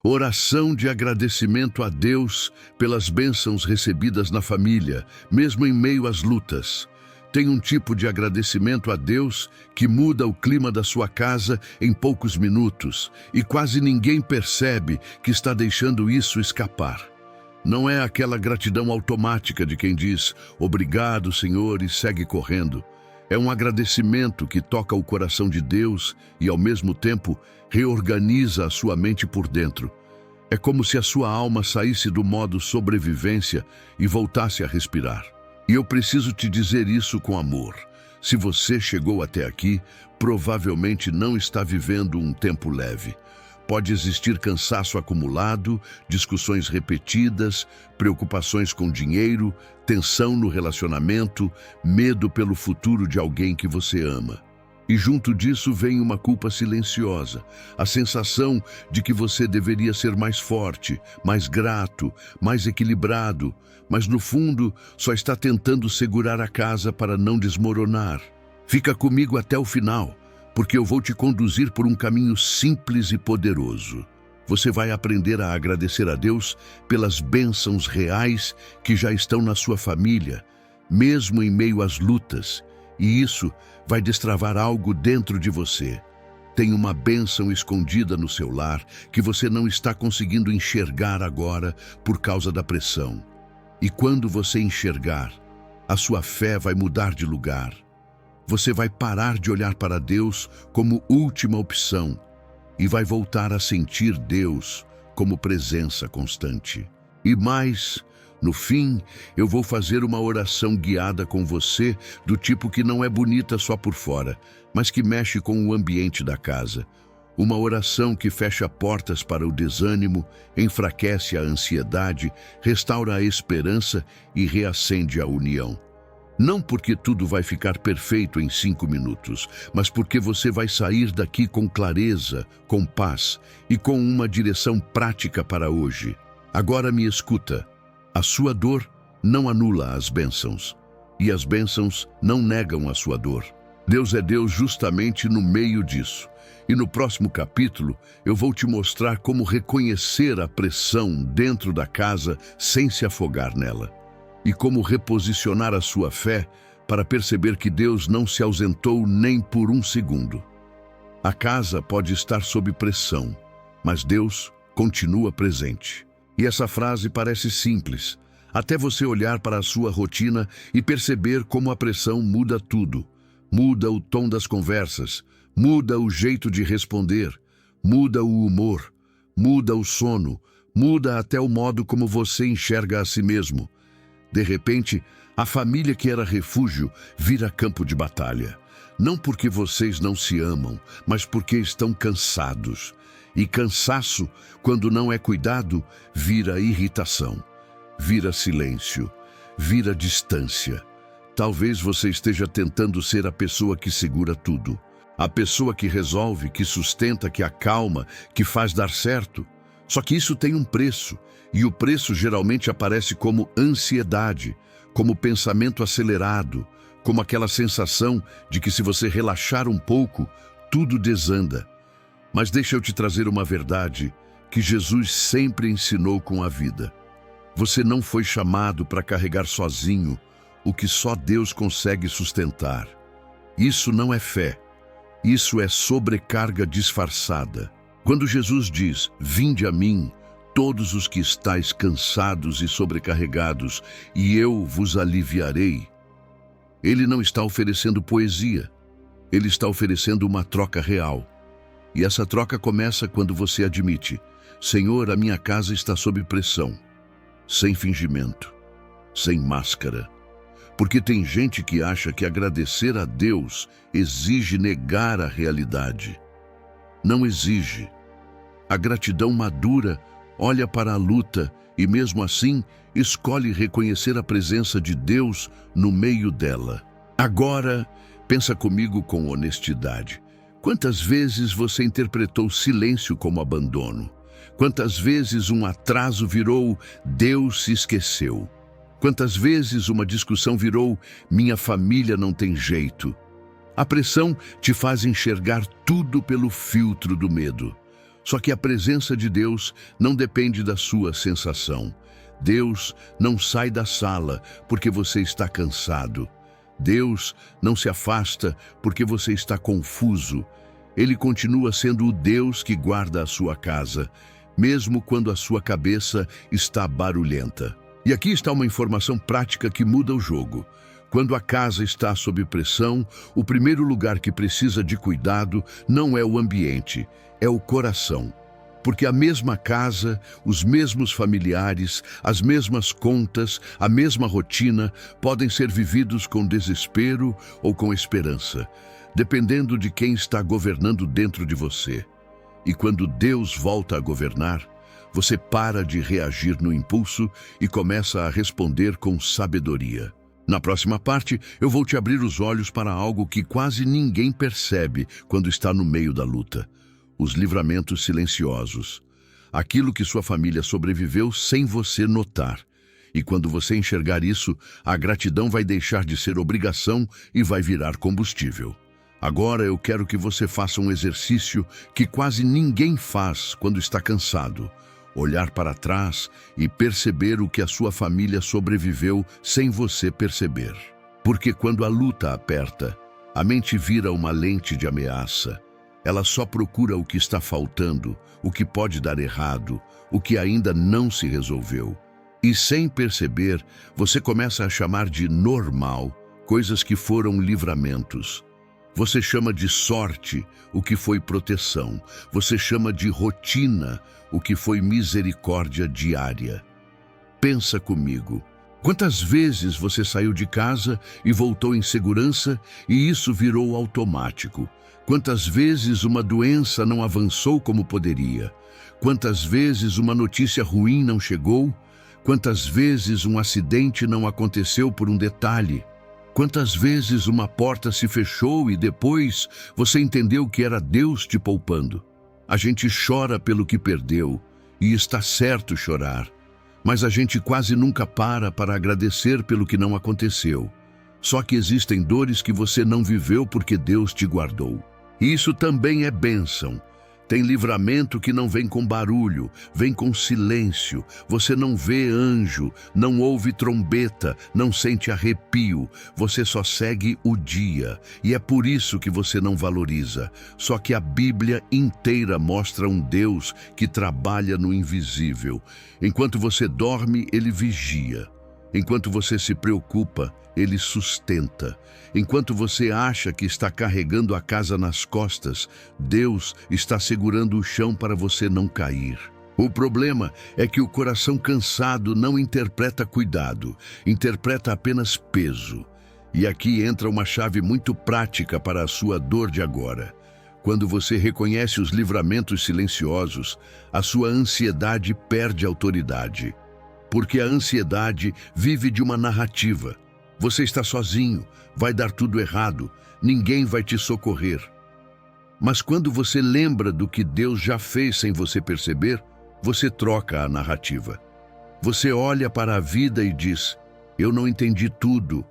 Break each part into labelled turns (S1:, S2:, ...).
S1: Oração de agradecimento a Deus pelas bênçãos recebidas na família, mesmo em meio às lutas. Tem um tipo de agradecimento a Deus que muda o clima da sua casa em poucos minutos e quase ninguém percebe que está deixando isso escapar. Não é aquela gratidão automática de quem diz "Obrigado, Senhor" e segue correndo. É um agradecimento que toca o coração de Deus e, ao mesmo tempo, reorganiza a sua mente por dentro. É como se a sua alma saísse do modo sobrevivência e voltasse a respirar. E eu preciso te dizer isso com amor. Se você chegou até aqui, provavelmente não está vivendo um tempo leve. Pode existir cansaço acumulado, discussões repetidas, preocupações com dinheiro, tensão no relacionamento, medo pelo futuro de alguém que você ama. E junto disso vem uma culpa silenciosa, a sensação de que você deveria ser mais forte, mais grato, mais equilibrado, mas no fundo só está tentando segurar a casa para não desmoronar. Fica comigo até o final, porque eu vou te conduzir por um caminho simples e poderoso. Você vai aprender a agradecer a Deus pelas bênçãos reais que já estão na sua família, mesmo em meio às lutas, e isso vai destravar algo dentro de você. Tem uma bênção escondida no seu lar que você não está conseguindo enxergar agora por causa da pressão. E quando você enxergar, a sua fé vai mudar de lugar. Você vai parar de olhar para Deus como última opção e vai voltar a sentir Deus como presença constante. E mais, no fim, eu vou fazer uma oração guiada com você, do tipo que não é bonita só por fora, mas que mexe com o ambiente da casa. Uma oração que fecha portas para o desânimo, enfraquece a ansiedade, restaura a esperança e reacende a união. Não porque tudo vai ficar perfeito em 5 minutos, mas porque você vai sair daqui com clareza, com paz e com uma direção prática para hoje. Agora me escuta. A sua dor não anula as bênçãos, e as bênçãos não negam a sua dor. Deus é Deus justamente no meio disso. E no próximo capítulo, eu vou te mostrar como reconhecer a pressão dentro da casa sem se afogar nela. E como reposicionar a sua fé para perceber que Deus não se ausentou nem por um segundo. A casa pode estar sob pressão, mas Deus continua presente. E essa frase parece simples, até você olhar para a sua rotina e perceber como a pressão muda tudo. Muda o tom das conversas, muda o jeito de responder, muda o humor, muda o sono, muda até o modo como você enxerga a si mesmo. De repente, a família que era refúgio vira campo de batalha. Não porque vocês não se amam, mas porque estão cansados. E cansaço, quando não é cuidado, vira irritação, vira silêncio, vira distância. Talvez você esteja tentando ser a pessoa que segura tudo, a pessoa que resolve, que sustenta, que acalma, que faz dar certo. Só que isso tem um preço, e o preço geralmente aparece como ansiedade, como pensamento acelerado, como aquela sensação de que se você relaxar um pouco, tudo desanda. Mas deixa eu te trazer uma verdade que Jesus sempre ensinou com a vida. Você não foi chamado para carregar sozinho o que só Deus consegue sustentar. Isso não é fé, isso é sobrecarga disfarçada. Quando Jesus diz, "Vinde a mim, todos os que estáis cansados e sobrecarregados, e eu vos aliviarei", Ele não está oferecendo poesia, Ele está oferecendo uma troca real. E essa troca começa quando você admite, "Senhor, a minha casa está sob pressão", sem fingimento, sem máscara. Porque tem gente que acha que agradecer a Deus exige negar a realidade. Não exige. A gratidão madura olha para a luta e, mesmo assim, escolhe reconhecer a presença de Deus no meio dela. Agora, pensa comigo com honestidade. Quantas vezes você interpretou silêncio como abandono? Quantas vezes um atraso virou "Deus se esqueceu"? Quantas vezes uma discussão virou "minha família não tem jeito"? A pressão te faz enxergar tudo pelo filtro do medo. Só que a presença de Deus não depende da sua sensação. Deus não sai da sala porque você está cansado. Deus não se afasta porque você está confuso. Ele continua sendo o Deus que guarda a sua casa, mesmo quando a sua cabeça está barulhenta. E aqui está uma informação prática que muda o jogo. Quando a casa está sob pressão, o primeiro lugar que precisa de cuidado não é o ambiente, é o coração. Porque a mesma casa, os mesmos familiares, as mesmas contas, a mesma rotina podem ser vividos com desespero ou com esperança, dependendo de quem está governando dentro de você. E quando Deus volta a governar, você para de reagir no impulso e começa a responder com sabedoria. Na próxima parte, eu vou te abrir os olhos para algo que quase ninguém percebe quando está no meio da luta. Os livramentos silenciosos. Aquilo que sua família sobreviveu sem você notar. E quando você enxergar isso, a gratidão vai deixar de ser obrigação e vai virar combustível. Agora eu quero que você faça um exercício que quase ninguém faz quando está cansado. Olhar para trás e perceber o que a sua família sobreviveu sem você perceber. Porque quando a luta aperta, a mente vira uma lente de ameaça. Ela só procura o que está faltando, o que pode dar errado, o que ainda não se resolveu. E sem perceber, você começa a chamar de normal coisas que foram livramentos. Você chama de sorte o que foi proteção. Você chama de rotina o que foi misericórdia diária. Pensa comigo. Quantas vezes você saiu de casa e voltou em segurança e isso virou automático? Quantas vezes uma doença não avançou como poderia? Quantas vezes uma notícia ruim não chegou? Quantas vezes um acidente não aconteceu por um detalhe? Quantas vezes uma porta se fechou e depois você entendeu que era Deus te poupando? A gente chora pelo que perdeu, e está certo chorar, mas a gente quase nunca para agradecer pelo que não aconteceu. Só que existem dores que você não viveu porque Deus te guardou. E isso também é bênção. Tem livramento que não vem com barulho, vem com silêncio. Você não vê anjo, não ouve trombeta, não sente arrepio. Você só segue o dia. E é por isso que você não valoriza. Só que a Bíblia inteira mostra um Deus que trabalha no invisível. Enquanto você dorme, Ele vigia. Enquanto você se preocupa, Ele sustenta. Enquanto você acha que está carregando a casa nas costas, Deus está segurando o chão para você não cair. O problema é que o coração cansado não interpreta cuidado, interpreta apenas peso. E aqui entra uma chave muito prática para a sua dor de agora. Quando você reconhece os livramentos silenciosos, a sua ansiedade perde autoridade. Porque a ansiedade vive de uma narrativa. Você está sozinho, vai dar tudo errado, ninguém vai te socorrer. Mas quando você lembra do que Deus já fez sem você perceber, você troca a narrativa. Você olha para a vida e diz: eu não entendi tudo,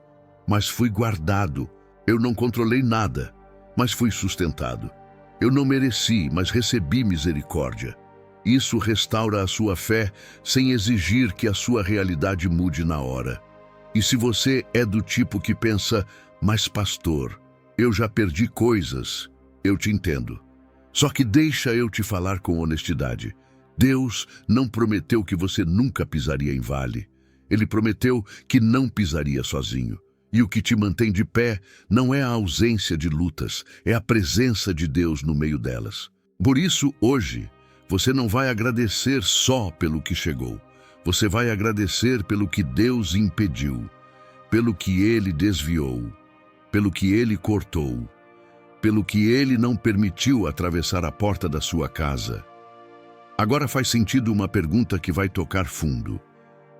S1: mas fui guardado. Eu não controlei nada, mas fui sustentado. Eu não mereci, mas recebi misericórdia. Isso restaura a sua fé sem exigir que a sua realidade mude na hora. E se você é do tipo que pensa: mas pastor, eu já perdi coisas, eu te entendo. Só que deixa eu te falar com honestidade. Deus não prometeu que você nunca pisaria em vale. Ele prometeu que não pisaria sozinho. E o que te mantém de pé não é a ausência de lutas, é a presença de Deus no meio delas. Por isso, hoje, você não vai agradecer só pelo que chegou. Você vai agradecer pelo que Deus impediu, pelo que Ele desviou, pelo que Ele cortou, pelo que Ele não permitiu atravessar a porta da sua casa. Agora faz sentido uma pergunta que vai tocar fundo.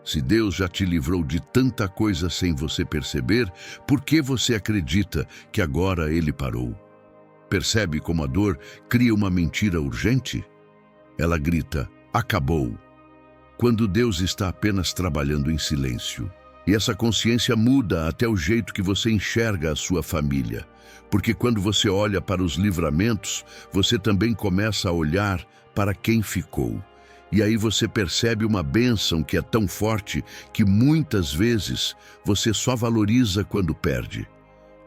S1: Se Deus já te livrou de tanta coisa sem você perceber, por que você acredita que agora Ele parou? Percebe como a dor cria uma mentira urgente? Ela grita: acabou, quando Deus está apenas trabalhando em silêncio. E essa consciência muda até o jeito que você enxerga a sua família. Porque quando você olha para os livramentos, você também começa a olhar para quem ficou. E aí você percebe uma bênção que é tão forte que muitas vezes você só valoriza quando perde.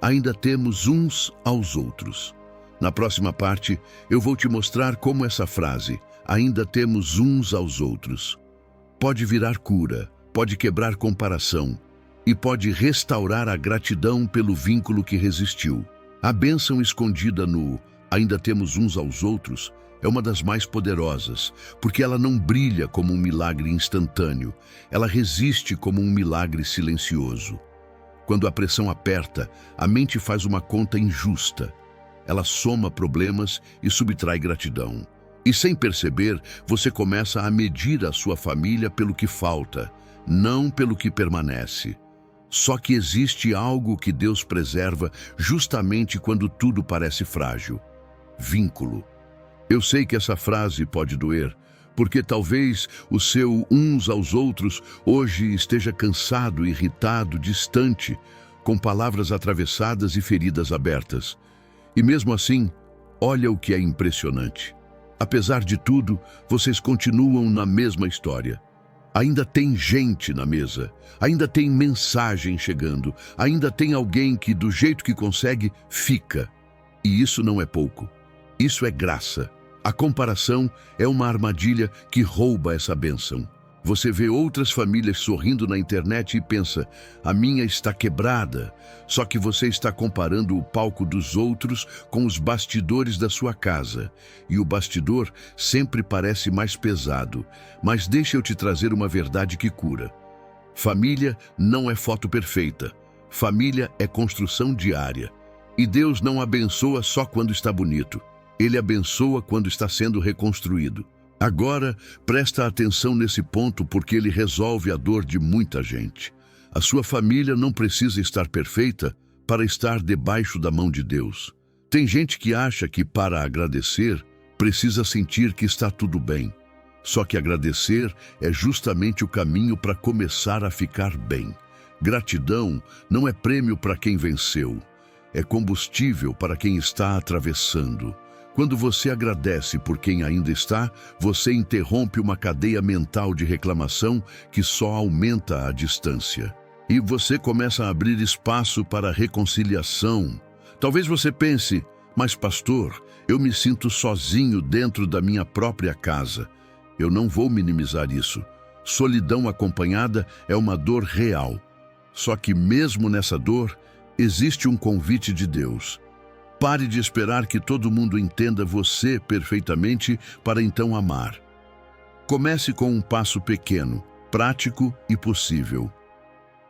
S1: Ainda temos uns aos outros. Na próxima parte, eu vou te mostrar como essa frase, ainda temos uns aos outros, pode virar cura, pode quebrar comparação e pode restaurar a gratidão pelo vínculo que resistiu. A bênção escondida no ainda temos uns aos outros é uma das mais poderosas, porque ela não brilha como um milagre instantâneo, ela resiste como um milagre silencioso. Quando a pressão aperta, a mente faz uma conta injusta. Ela soma problemas e subtrai gratidão. E sem perceber, você começa a medir a sua família pelo que falta, não pelo que permanece. Só que existe algo que Deus preserva justamente quando tudo parece frágil: vínculo. Eu sei que essa frase pode doer, porque talvez o seu uns aos outros hoje esteja cansado, irritado, distante, com palavras atravessadas e feridas abertas. E mesmo assim, olha o que é impressionante. Apesar de tudo, vocês continuam na mesma história. Ainda tem gente na mesa, ainda tem mensagem chegando, ainda tem alguém que, do jeito que consegue, fica. E isso não é pouco. Isso é graça. A comparação é uma armadilha que rouba essa bênção. Você vê outras famílias sorrindo na internet e pensa, a minha está quebrada. Só que você está comparando o palco dos outros com os bastidores da sua casa. E o bastidor sempre parece mais pesado. Mas deixa eu te trazer uma verdade que cura. Família não é foto perfeita. Família é construção diária. E Deus não abençoa só quando está bonito. Ele abençoa quando está sendo reconstruído. Agora, presta atenção nesse ponto porque ele resolve a dor de muita gente. A sua família não precisa estar perfeita para estar debaixo da mão de Deus. Tem gente que acha que para agradecer, precisa sentir que está tudo bem. Só que agradecer é justamente o caminho para começar a ficar bem. Gratidão não é prêmio para quem venceu, é combustível para quem está atravessando. Quando você agradece por quem ainda está, você interrompe uma cadeia mental de reclamação que só aumenta a distância. E você começa a abrir espaço para a reconciliação. Talvez você pense, mas pastor, eu me sinto sozinho dentro da minha própria casa. Eu não vou minimizar isso. Solidão acompanhada é uma dor real. Só que mesmo nessa dor, existe um convite de Deus. Pare de esperar que todo mundo entenda você perfeitamente para então amar. Comece com um passo pequeno, prático e possível.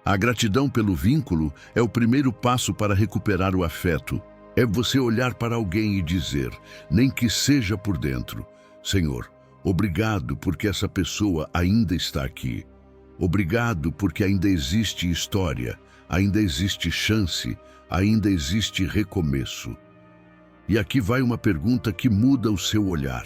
S1: A gratidão pelo vínculo é o primeiro passo para recuperar o afeto. É você olhar para alguém e dizer, nem que seja por dentro, Senhor, obrigado porque essa pessoa ainda está aqui. Obrigado porque ainda existe história, ainda existe chance, ainda existe recomeço. E aqui vai uma pergunta que muda o seu olhar.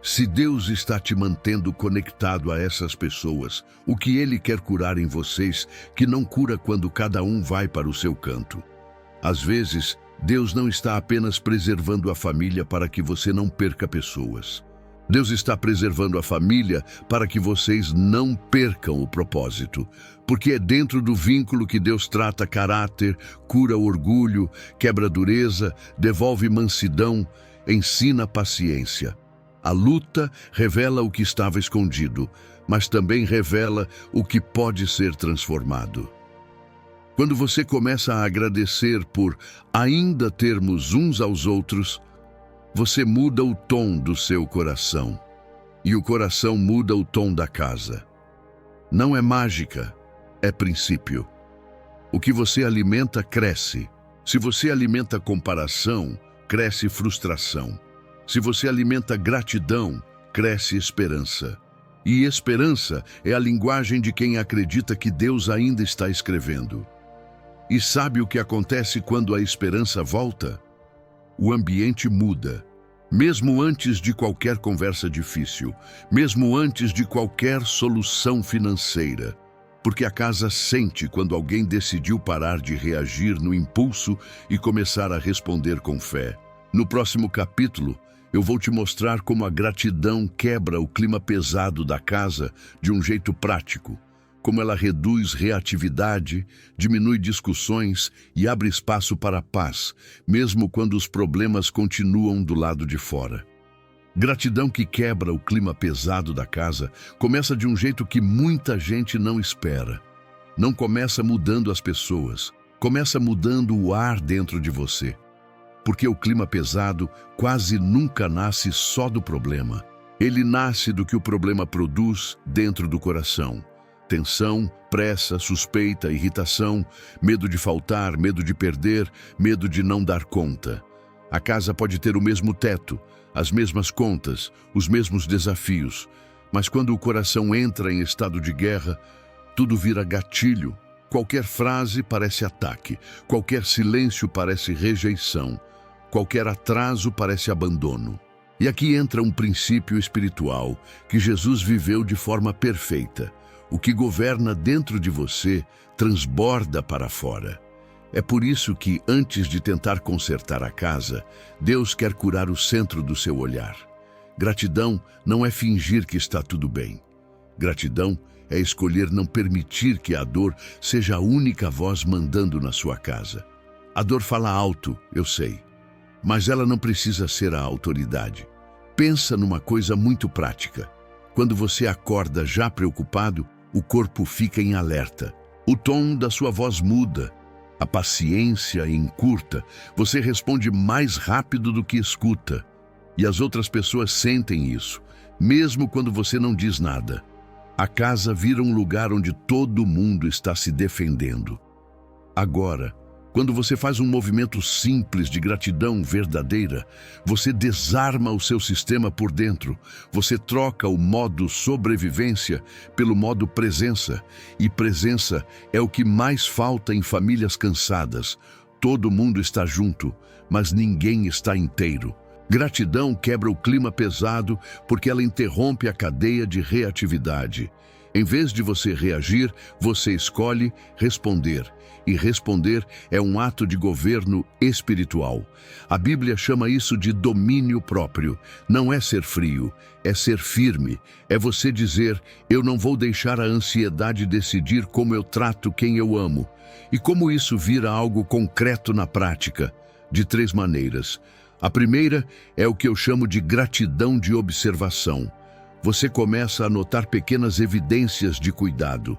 S1: Se Deus está te mantendo conectado a essas pessoas, o que Ele quer curar em vocês, que não cura quando cada um vai para o seu canto? Às vezes, Deus não está apenas preservando a família para que você não perca pessoas. Deus está preservando a família para que vocês não percam o propósito, porque é dentro do vínculo que Deus trata caráter, cura orgulho, quebra dureza, devolve mansidão, ensina paciência. A luta revela o que estava escondido, mas também revela o que pode ser transformado. Quando você começa a agradecer por ainda termos uns aos outros, você muda o tom do seu coração. E o coração muda o tom da casa. Não é mágica, é princípio. O que você alimenta, cresce. Se você alimenta comparação, cresce frustração. Se você alimenta gratidão, cresce esperança. E esperança é a linguagem de quem acredita que Deus ainda está escrevendo. E sabe o que acontece quando a esperança volta? O ambiente muda. Mesmo antes de qualquer conversa difícil, mesmo antes de qualquer solução financeira, porque a casa sente quando alguém decidiu parar de reagir no impulso e começar a responder com fé. No próximo capítulo, eu vou te mostrar como a gratidão quebra o clima pesado da casa de um jeito prático, como ela reduz reatividade, diminui discussões e abre espaço para a paz, mesmo quando os problemas continuam do lado de fora. Gratidão que quebra o clima pesado da casa começa de um jeito que muita gente não espera. Não começa mudando as pessoas, começa mudando o ar dentro de você. Porque o clima pesado quase nunca nasce só do problema. Ele nasce do que o problema produz dentro do coração. Tensão, pressa, suspeita, irritação, medo de faltar, medo de perder, medo de não dar conta. A casa pode ter o mesmo teto, as mesmas contas, os mesmos desafios, mas quando o coração entra em estado de guerra, tudo vira gatilho. Qualquer frase parece ataque, qualquer silêncio parece rejeição, qualquer atraso parece abandono. E aqui entra um princípio espiritual que Jesus viveu de forma perfeita. O que governa dentro de você transborda para fora. É por isso que, antes de tentar consertar a casa, Deus quer curar o centro do seu olhar. Gratidão não é fingir que está tudo bem. Gratidão é escolher não permitir que a dor seja a única voz mandando na sua casa. A dor fala alto, eu sei, mas ela não precisa ser a autoridade. Pensa numa coisa muito prática. Quando você acorda já preocupado, o corpo fica em alerta. O tom da sua voz muda. A paciência encurta, você responde mais rápido do que escuta. E as outras pessoas sentem isso, mesmo quando você não diz nada. A casa vira um lugar onde todo mundo está se defendendo. Agora, quando você faz um movimento simples de gratidão verdadeira, você desarma o seu sistema por dentro. Você troca o modo sobrevivência pelo modo presença. E presença é o que mais falta em famílias cansadas. Todo mundo está junto, mas ninguém está inteiro. Gratidão quebra o clima pesado porque ela interrompe a cadeia de reatividade. Em vez de você reagir, você escolhe responder. E responder é um ato de governo espiritual. A Bíblia chama isso de domínio próprio. Não é ser frio, é ser firme. É você dizer, eu não vou deixar a ansiedade decidir como eu trato quem eu amo. E como isso vira algo concreto na prática? De 3 maneiras. A primeira é o que eu chamo de gratidão de observação. Você começa a notar pequenas evidências de cuidado.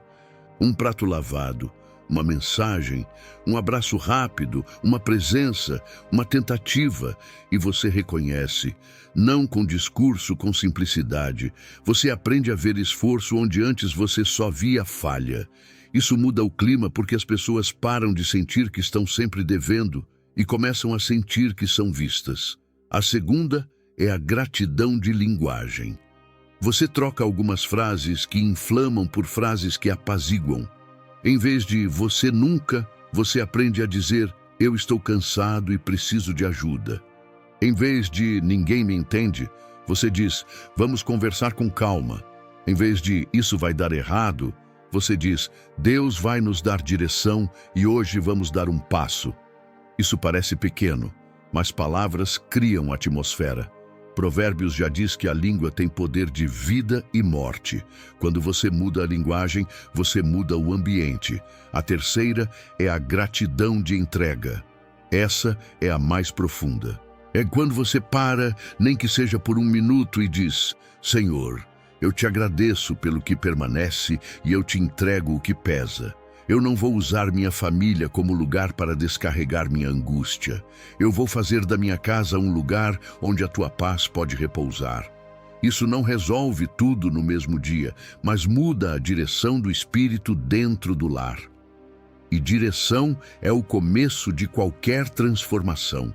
S1: Um prato lavado, uma mensagem, um abraço rápido, uma presença, uma tentativa, e você reconhece, não com discurso, com simplicidade. Você aprende a ver esforço onde antes você só via falha. Isso muda o clima porque as pessoas param de sentir que estão sempre devendo e começam a sentir que são vistas. A segunda é a gratidão de linguagem. Você troca algumas frases que inflamam por frases que apaziguam. Em vez de você nunca, você aprende a dizer eu estou cansado e preciso de ajuda. Em vez de ninguém me entende, você diz vamos conversar com calma. Em vez de isso vai dar errado, você diz Deus vai nos dar direção e hoje vamos dar um passo. Isso parece pequeno, mas palavras criam atmosfera. Provérbios já diz que a língua tem poder de vida e morte. Quando você muda a linguagem, você muda o ambiente. A terceira é a gratidão de entrega. Essa é a mais profunda. É quando você para, nem que seja por 1 minuto, e diz, Senhor, eu te agradeço pelo que permanece e eu te entrego o que pesa. Eu não vou usar minha família como lugar para descarregar minha angústia. Eu vou fazer da minha casa um lugar onde a tua paz pode repousar. Isso não resolve tudo no mesmo dia, mas muda a direção do espírito dentro do lar. E direção é o começo de qualquer transformação.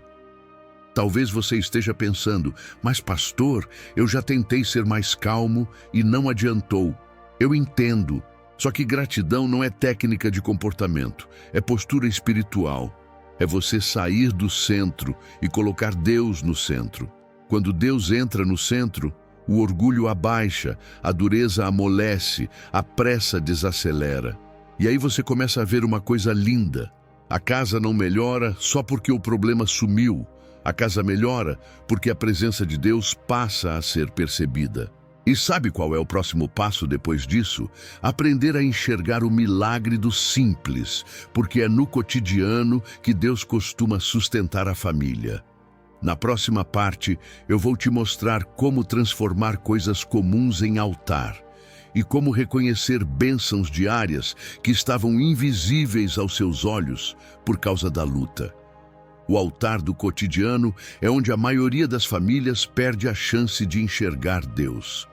S1: Talvez você esteja pensando, mas pastor, eu já tentei ser mais calmo e não adiantou. Eu entendo. Só que gratidão não é técnica de comportamento, é postura espiritual. É você sair do centro e colocar Deus no centro. Quando Deus entra no centro, O orgulho abaixa, a dureza amolece, a pressa desacelera. E aí você começa a ver uma coisa linda. A casa não melhora só porque o problema sumiu. A casa melhora porque a presença de Deus passa a ser percebida. E sabe qual é o próximo passo depois disso? Aprender a enxergar o milagre do simples, porque é no cotidiano que Deus costuma sustentar a família. Na próxima parte, eu vou te mostrar como transformar coisas comuns em altar e como reconhecer bênçãos diárias que estavam invisíveis aos seus olhos por causa da luta. O altar do cotidiano é onde a maioria das famílias perde a chance de enxergar Deus.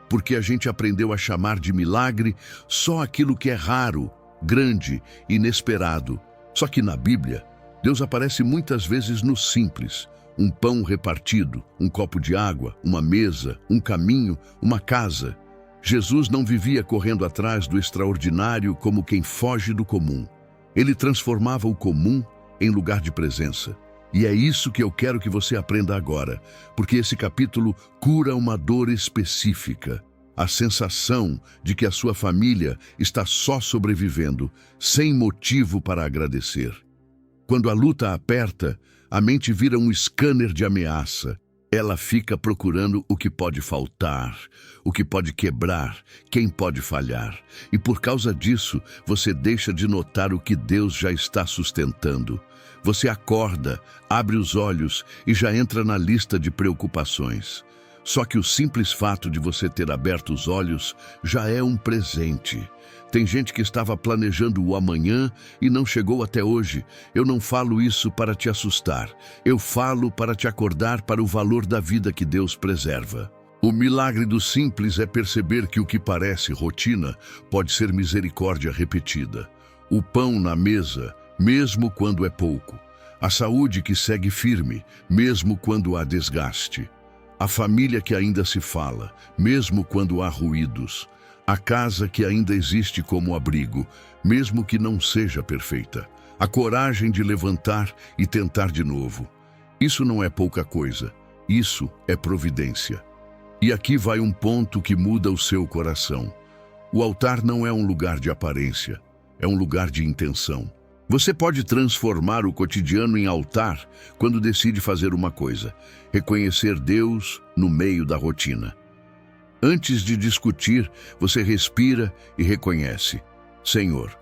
S1: Porque a gente aprendeu a chamar de milagre só aquilo que é raro, grande, inesperado. Só que na Bíblia, Deus aparece muitas vezes no simples. Um pão repartido, um copo de água, uma mesa, um caminho, uma casa. Jesus não vivia correndo atrás do extraordinário como quem foge do comum. Ele transformava o comum em lugar de presença. E é isso que eu quero que você aprenda agora, porque esse capítulo cura uma dor específica. A sensação de que a sua família está só sobrevivendo, sem motivo para agradecer. Quando a luta aperta, a mente vira um scanner de ameaça. Ela fica procurando o que pode faltar, o que pode quebrar, quem pode falhar. E por causa disso, você deixa de notar o que Deus já está sustentando. Você acorda, abre os olhos e já entra na lista de preocupações. Só que o simples fato de você ter aberto os olhos já é um presente. Tem gente que estava planejando o amanhã e não chegou até hoje. Eu não falo isso para te assustar. Eu falo para te acordar para o valor da vida que Deus preserva. O milagre do simples é perceber que o que parece rotina pode ser misericórdia repetida. O pão na mesa, mesmo quando é pouco. A saúde que segue firme, mesmo quando há desgaste. A família que ainda se fala, mesmo quando há ruídos. A casa que ainda existe como abrigo, mesmo que não seja perfeita. A coragem de levantar e tentar de novo. Isso não é pouca coisa. Isso é providência. E aqui vai um ponto que muda o seu coração. O altar não é um lugar de aparência, é um lugar de intenção. Você pode transformar o cotidiano em altar quando decide fazer uma coisa: reconhecer Deus no meio da rotina. Antes de discutir, você respira e reconhece: Senhor,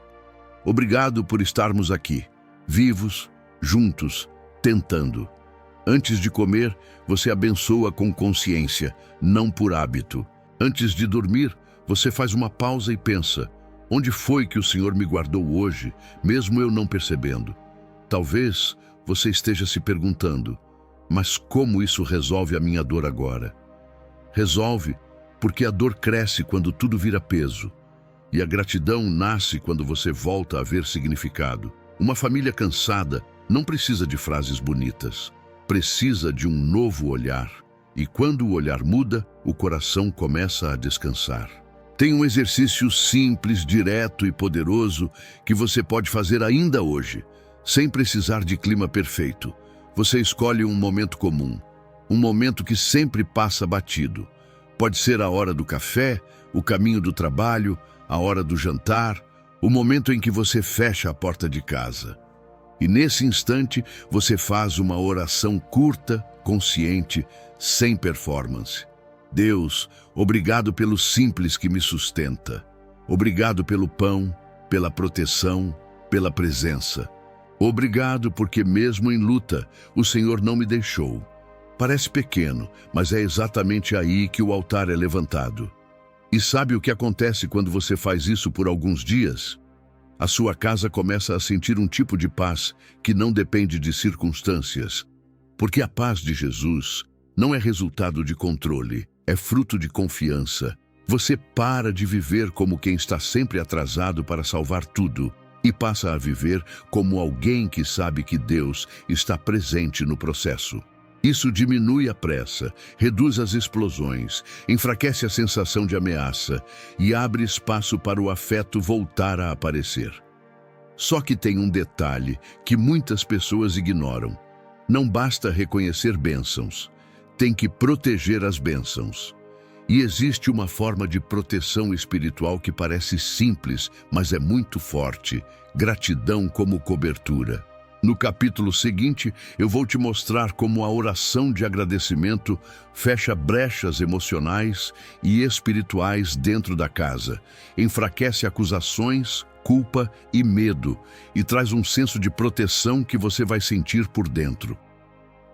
S1: obrigado por estarmos aqui, vivos, juntos, tentando. Antes de comer, você abençoa com consciência, não por hábito. Antes de dormir, você faz uma pausa e pensa: onde foi que o Senhor me guardou hoje, mesmo eu não percebendo? Talvez você esteja se perguntando: mas como isso resolve a minha dor agora? Resolve, porque a dor cresce quando tudo vira peso. E a gratidão nasce quando você volta a ver significado. Uma família cansada não precisa de frases bonitas. Precisa de um novo olhar. E quando o olhar muda, o coração começa a descansar. Tem um exercício simples, direto e poderoso que você pode fazer ainda hoje, sem precisar de clima perfeito. Você escolhe um momento comum, um momento que sempre passa batido. Pode ser a hora do café, o caminho do trabalho, a hora do jantar, o momento em que você fecha a porta de casa. E nesse instante, você faz uma oração curta, consciente, sem performance. Deus, obrigado pelo simples que me sustenta. Obrigado pelo pão, pela proteção, pela presença. Obrigado porque mesmo em luta, o Senhor não me deixou. Parece pequeno, mas é exatamente aí que o altar é levantado. E sabe o que acontece quando você faz isso por alguns dias? A sua casa começa a sentir um tipo de paz que não depende de circunstâncias. Porque a paz de Jesus não é resultado de controle, é fruto de confiança. Você para de viver como quem está sempre atrasado para salvar tudo e passa a viver como alguém que sabe que Deus está presente no processo. Isso diminui a pressa, reduz as explosões, enfraquece a sensação de ameaça e abre espaço para o afeto voltar a aparecer. Só que tem um detalhe que muitas pessoas ignoram. Não basta reconhecer bênçãos, tem que proteger as bênçãos. E existe uma forma de proteção espiritual que parece simples, mas é muito forte: gratidão como cobertura. No capítulo seguinte, eu vou te mostrar como a oração de agradecimento fecha brechas emocionais e espirituais dentro da casa, enfraquece acusações, culpa e medo e traz um senso de proteção que você vai sentir por dentro.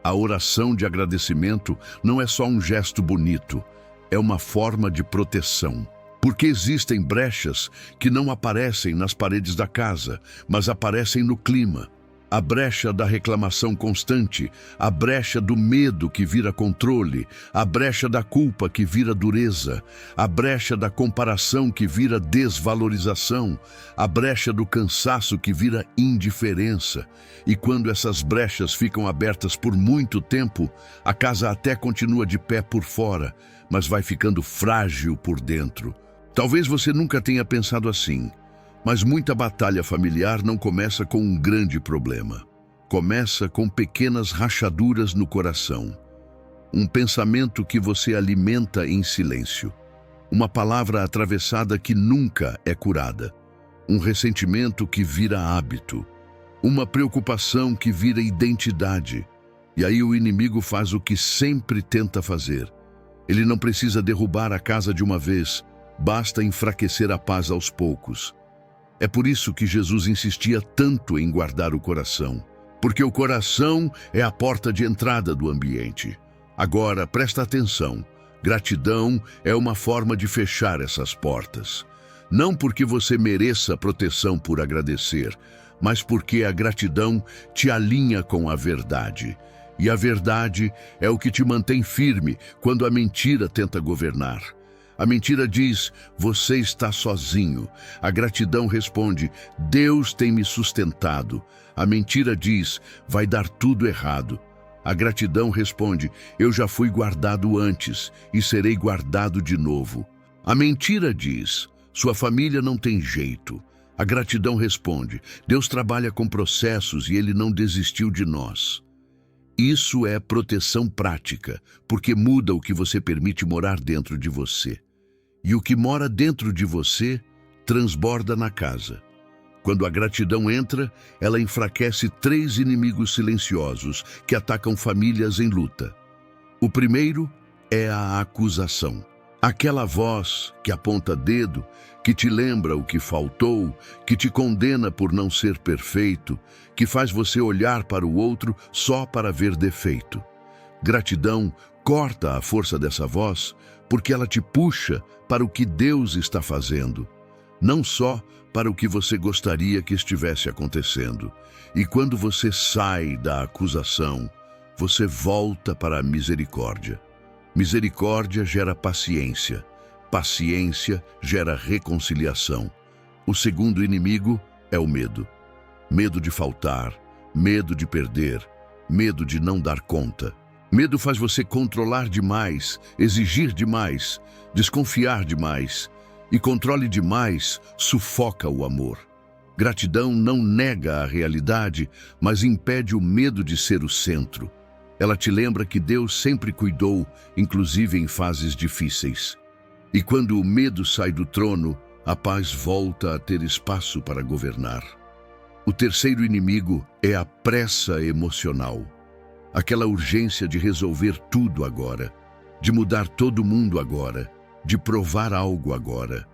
S1: A oração de agradecimento não é só um gesto bonito, é uma forma de proteção. Porque existem brechas que não aparecem nas paredes da casa, mas aparecem no clima. A brecha da reclamação constante, a brecha do medo que vira controle, a brecha da culpa que vira dureza, a brecha da comparação que vira desvalorização, a brecha do cansaço que vira indiferença. E quando essas brechas ficam abertas por muito tempo, a casa até continua de pé por fora, mas vai ficando frágil por dentro. Talvez você nunca tenha pensado assim, mas muita batalha familiar não começa com um grande problema. Começa com pequenas rachaduras no coração. Um pensamento que você alimenta em silêncio. Uma palavra atravessada que nunca é curada. Um ressentimento que vira hábito. Uma preocupação que vira identidade. E aí o inimigo faz o que sempre tenta fazer. Ele não precisa derrubar a casa de uma vez, basta enfraquecer a paz aos poucos. É por isso que Jesus insistia tanto em guardar o coração, porque o coração é a porta de entrada do ambiente. Agora, presta atenção, gratidão é uma forma de fechar essas portas. Não porque você mereça proteção por agradecer, mas porque a gratidão te alinha com a verdade. E a verdade é o que te mantém firme quando a mentira tenta governar. A mentira diz, você está sozinho. A gratidão responde, Deus tem me sustentado. A mentira diz, vai dar tudo errado. A gratidão responde, eu já fui guardado antes e serei guardado de novo. A mentira diz, sua família não tem jeito. A gratidão responde, Deus trabalha com processos e Ele não desistiu de nós. Isso é proteção prática, porque muda o que você permite morar dentro de você. E o que mora dentro de você transborda na casa. Quando a gratidão entra, ela enfraquece 3 inimigos silenciosos que atacam famílias em luta. O primeiro é a acusação. Aquela voz que aponta dedo, que te lembra o que faltou, que te condena por não ser perfeito, que faz você olhar para o outro só para ver defeito. Gratidão corta a força dessa voz, porque ela te puxa para o que Deus está fazendo, não só para o que você gostaria que estivesse acontecendo. E quando você sai da acusação, você volta para a misericórdia. Misericórdia gera paciência. Paciência gera reconciliação. O segundo inimigo é o medo. Medo de faltar, medo de perder, medo de não dar conta. Medo faz você controlar demais, exigir demais, desconfiar demais. E controle demais sufoca o amor. Gratidão não nega a realidade, mas impede o medo de ser o centro. Ela te lembra que Deus sempre cuidou, inclusive em fases difíceis. E quando o medo sai do trono, a paz volta a ter espaço para governar. O terceiro inimigo é a pressa emocional. Aquela urgência de resolver tudo agora, de mudar todo mundo agora, de provar algo agora.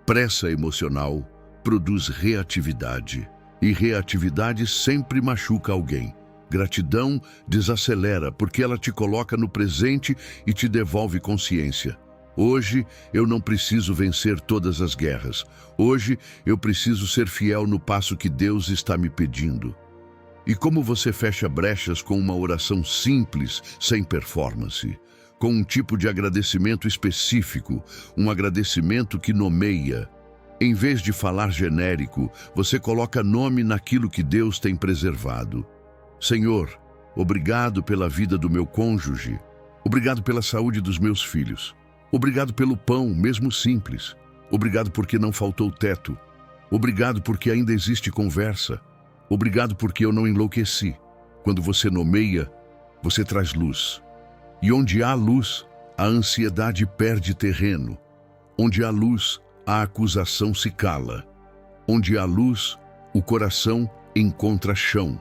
S1: Pressa emocional produz reatividade, e reatividade sempre machuca alguém. Gratidão desacelera porque ela te coloca no presente e te devolve consciência. Hoje eu não preciso vencer todas as guerras. Hoje eu preciso ser fiel no passo que Deus está me pedindo. E como você fecha brechas com uma oração simples, sem performance, com um tipo de agradecimento específico, um agradecimento que nomeia. Em vez de falar genérico, você coloca nome naquilo que Deus tem preservado. Senhor, obrigado pela vida do meu cônjuge. Obrigado pela saúde dos meus filhos. Obrigado pelo pão, mesmo simples. Obrigado porque não faltou teto. Obrigado porque ainda existe conversa. Obrigado porque eu não enlouqueci. Quando você nomeia, você traz luz. E onde há luz, a ansiedade perde terreno. Onde há luz, a acusação se cala. Onde há luz, o coração encontra chão.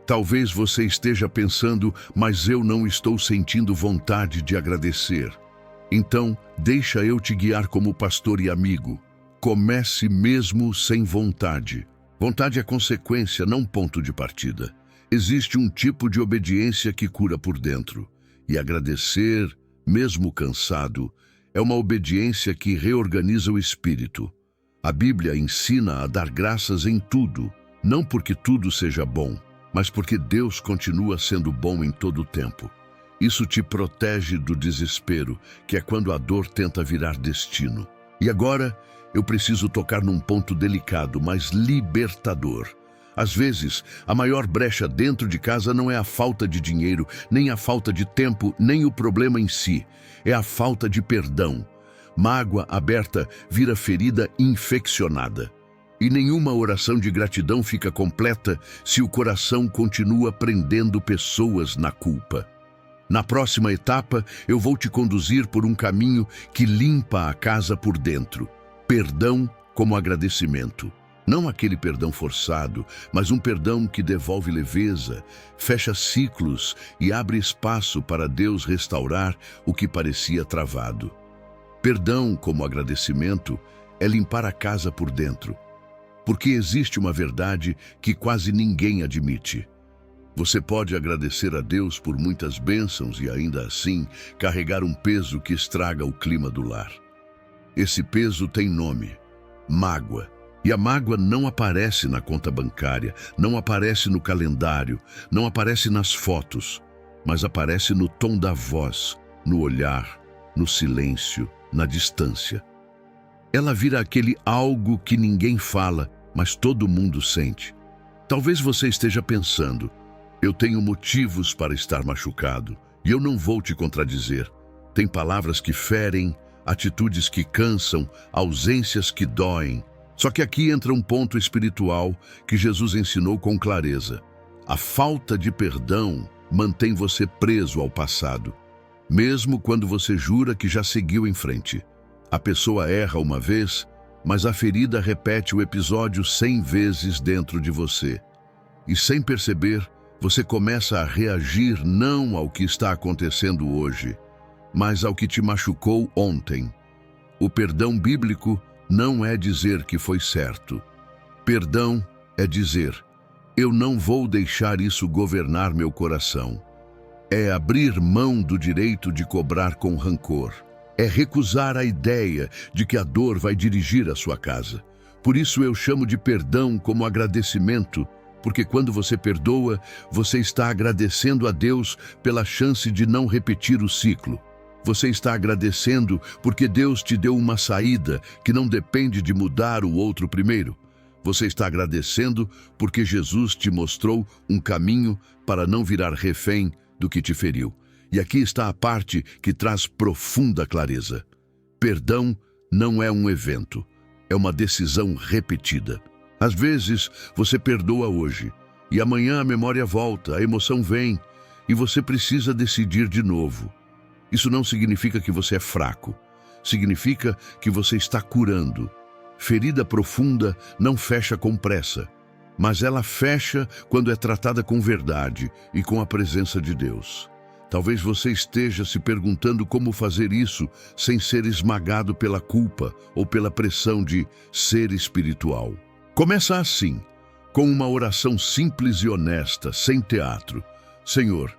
S1: Talvez você esteja pensando, mas eu não estou sentindo vontade de agradecer. Então, deixa eu te guiar como pastor e amigo. Comece mesmo sem vontade. Vontade é consequência, não ponto de partida. Existe um tipo de obediência que cura por dentro. E agradecer, mesmo cansado, é uma obediência que reorganiza o espírito. A Bíblia ensina a dar graças em tudo, não porque tudo seja bom, mas porque Deus continua sendo bom em todo o tempo. Isso te protege do desespero, que é quando a dor tenta virar destino. E agora, eu preciso tocar num ponto delicado, mas libertador. Às vezes, a maior brecha dentro de casa não é a falta de dinheiro, nem a falta de tempo, nem o problema em si. É a falta de perdão. Mágoa aberta vira ferida infeccionada. E nenhuma oração de gratidão fica completa se o coração continua prendendo pessoas na culpa. Na próxima etapa, eu vou te conduzir por um caminho que limpa a casa por dentro. Perdão como agradecimento. Não aquele perdão forçado, mas um perdão que devolve leveza, fecha ciclos e abre espaço para Deus restaurar o que parecia travado. Perdão como agradecimento é limpar a casa por dentro. Porque existe uma verdade que quase ninguém admite. Você pode agradecer a Deus por muitas bênçãos e ainda assim carregar um peso que estraga o clima do lar. Esse peso tem nome: mágoa. E a mágoa não aparece na conta bancária, não aparece no calendário, não aparece nas fotos, mas aparece no tom da voz, no olhar, no silêncio, na distância. Ela vira aquele algo que ninguém fala, mas todo mundo sente. Talvez você esteja pensando: eu tenho motivos para estar machucado, e eu não vou te contradizer. Tem palavras que ferem, atitudes que cansam, ausências que doem. Só que aqui entra um ponto espiritual que Jesus ensinou com clareza. A falta de perdão mantém você preso ao passado, mesmo quando você jura que já seguiu em frente. A pessoa erra uma vez, mas a ferida repete o episódio 100 vezes dentro de você. E sem perceber, você começa a reagir não ao que está acontecendo hoje, mas ao que te machucou ontem. O perdão bíblico não é dizer que foi certo. Perdão é dizer: eu não vou deixar isso governar meu coração. É abrir mão do direito de cobrar com rancor. É recusar a ideia de que a dor vai dirigir a sua casa. Por isso eu chamo de perdão como agradecimento, porque quando você perdoa, você está agradecendo a Deus pela chance de não repetir o ciclo. Você está agradecendo porque Deus te deu uma saída que não depende de mudar o outro primeiro. Você está agradecendo porque Jesus te mostrou um caminho para não virar refém do que te feriu. E aqui está a parte que traz profunda clareza. Perdão não é um evento, é uma decisão repetida. Às vezes, você perdoa hoje, e amanhã a memória volta, a emoção vem, e você precisa decidir de novo. Isso não significa que você é fraco. Significa que você está curando. Ferida profunda não fecha com pressa, mas ela fecha quando é tratada com verdade e com a presença de Deus. Talvez você esteja se perguntando como fazer isso sem ser esmagado pela culpa ou pela pressão de ser espiritual. Começa assim, com uma oração simples e honesta, sem teatro. Senhor,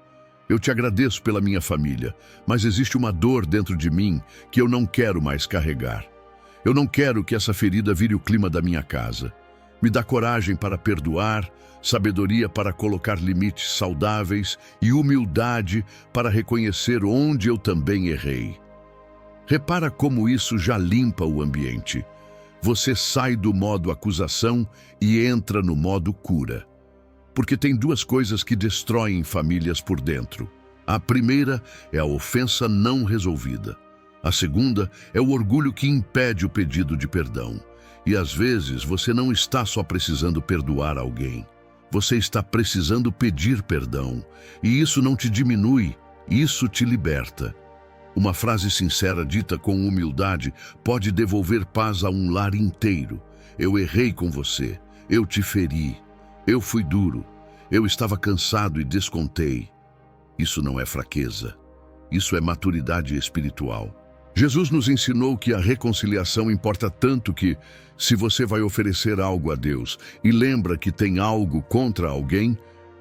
S1: eu te agradeço pela minha família, mas existe uma dor dentro de mim que eu não quero mais carregar. Eu não quero que essa ferida vire o clima da minha casa. Me dá coragem para perdoar, sabedoria para colocar limites saudáveis e humildade para reconhecer onde eu também errei. Repara como isso já limpa o ambiente. Você sai do modo acusação e entra no modo cura. Porque tem duas coisas que destroem famílias por dentro. A primeira é a ofensa não resolvida. A segunda é o orgulho que impede o pedido de perdão. E às vezes você não está só precisando perdoar alguém. Você está precisando pedir perdão. E isso não te diminui, isso te liberta. Uma frase sincera dita com humildade pode devolver paz a um lar inteiro. Eu errei com você, eu te feri, eu fui duro, eu estava cansado e descontei. Isso não é fraqueza, isso é maturidade espiritual. Jesus nos ensinou que a reconciliação importa tanto que, se você vai oferecer algo a Deus e lembra que tem algo contra alguém,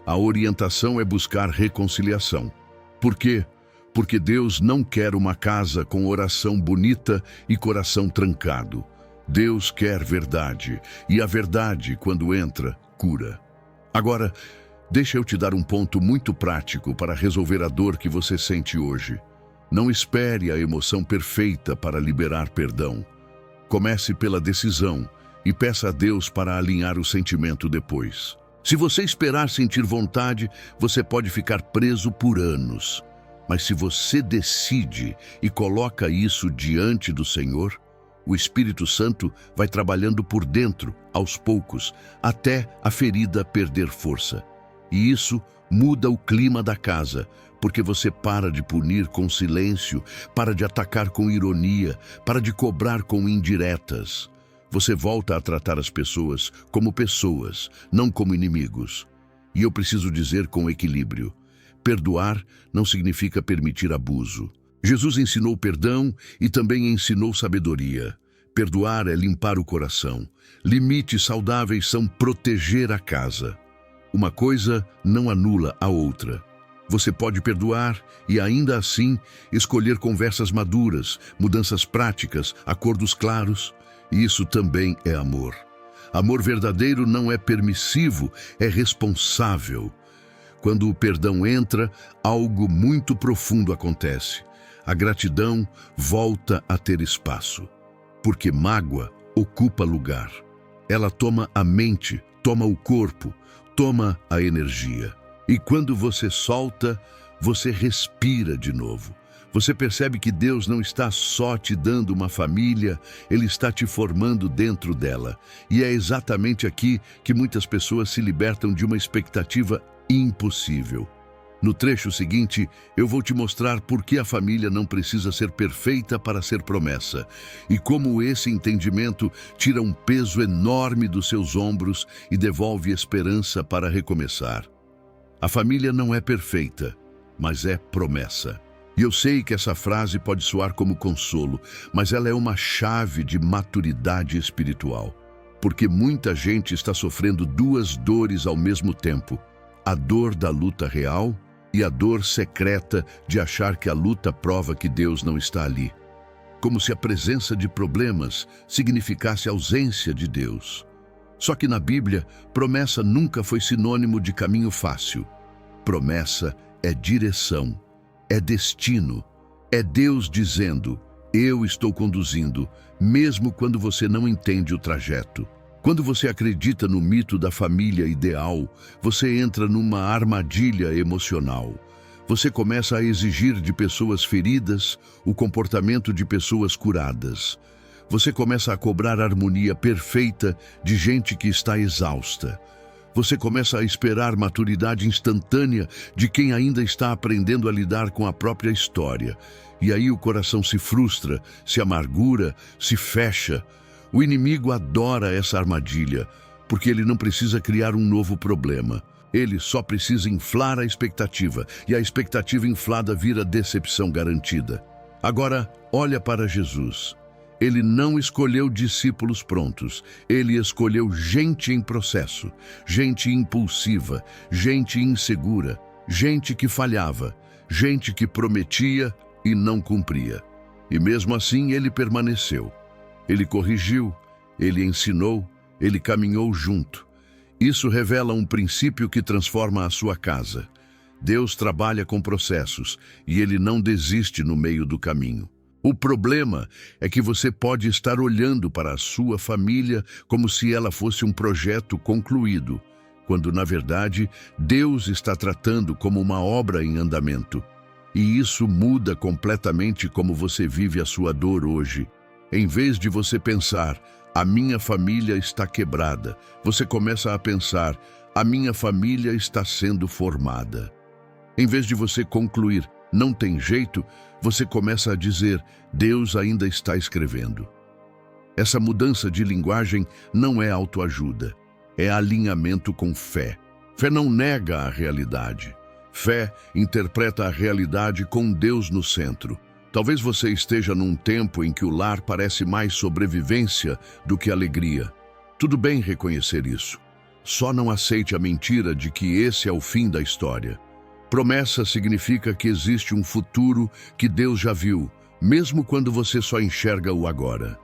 S1: a orientação é buscar reconciliação. Por quê? Porque Deus não quer uma casa com oração bonita e coração trancado. Deus quer verdade, e a verdade, quando entra, cura. Agora, deixa eu te dar um ponto muito prático para resolver a dor que você sente hoje. Não espere a emoção perfeita para liberar perdão. Comece pela decisão e peça a Deus para alinhar o sentimento depois. Se você esperar sentir vontade, você pode ficar preso por anos. Mas se você decide e coloca isso diante do Senhor, o Espírito Santo vai trabalhando por dentro, aos poucos, até a ferida perder força. E isso muda o clima da casa, porque você para de punir com silêncio, para de atacar com ironia, para de cobrar com indiretas. Você volta a tratar as pessoas, não como inimigos. E eu preciso dizer com equilíbrio. Perdoar não significa permitir abuso. Jesus ensinou perdão e também ensinou sabedoria. Perdoar é limpar o coração. Limites saudáveis são proteger a casa. Uma coisa não anula a outra. Você pode perdoar e, ainda assim, escolher conversas maduras, mudanças práticas, acordos claros. E isso também é amor. Amor verdadeiro não é permissivo, é responsável. Quando o perdão entra, algo muito profundo acontece. A gratidão volta a ter espaço. Porque mágoa ocupa lugar. Ela toma a mente, toma o corpo, toma a energia. E quando você solta, você respira de novo. Você percebe que Deus não está só te dando uma família, Ele está te formando dentro dela. E é exatamente aqui que muitas pessoas se libertam de uma expectativa impossível. No trecho seguinte, eu vou te mostrar por que a família não precisa ser perfeita para ser promessa e como esse entendimento tira um peso enorme dos seus ombros e devolve esperança para recomeçar. A família não é perfeita, mas é promessa. E eu sei que essa frase pode soar como consolo, mas ela é uma chave de maturidade espiritual. Porque muita gente está sofrendo duas dores ao mesmo tempo: a dor da luta real e a dor secreta de achar que a luta prova que Deus não está ali. Como se a presença de problemas significasse ausência de Deus. Só que na Bíblia, promessa nunca foi sinônimo de caminho fácil. Promessa é direção, é destino, é Deus dizendo: eu estou conduzindo, mesmo quando você não entende o trajeto. Quando você acredita no mito da família ideal, você entra numa armadilha emocional. Você começa a exigir de pessoas feridas o comportamento de pessoas curadas. Você começa a cobrar harmonia perfeita de gente que está exausta. Você começa a esperar maturidade instantânea de quem ainda está aprendendo a lidar com a própria história. E aí o coração se frustra, se amargura, se fecha. O inimigo adora essa armadilha, porque ele não precisa criar um novo problema. Ele só precisa inflar a expectativa, e a expectativa inflada vira decepção garantida. Agora, olha para Jesus. Ele não escolheu discípulos prontos, ele escolheu gente em processo, gente impulsiva, gente insegura, gente que falhava, gente que prometia e não cumpria. E mesmo assim ele permaneceu. Ele corrigiu, ele ensinou, ele caminhou junto. Isso revela um princípio que transforma a sua casa. Deus trabalha com processos e ele não desiste no meio do caminho. O problema é que você pode estar olhando para a sua família como se ela fosse um projeto concluído, quando, na verdade, Deus está tratando como uma obra em andamento. E isso muda completamente como você vive a sua dor hoje. Em vez de você pensar: a minha família está quebrada, você começa a pensar: a minha família está sendo formada. Em vez de você concluir: não tem jeito, você começa a dizer: Deus ainda está escrevendo. Essa mudança de linguagem não é autoajuda, é alinhamento com fé. Fé não nega a realidade. Fé interpreta a realidade com Deus no centro. Talvez você esteja num tempo em que o lar parece mais sobrevivência do que alegria. Tudo bem reconhecer isso. Só não aceite a mentira de que esse é o fim da história. Promessa significa que existe um futuro que Deus já viu, mesmo quando você só enxerga o agora.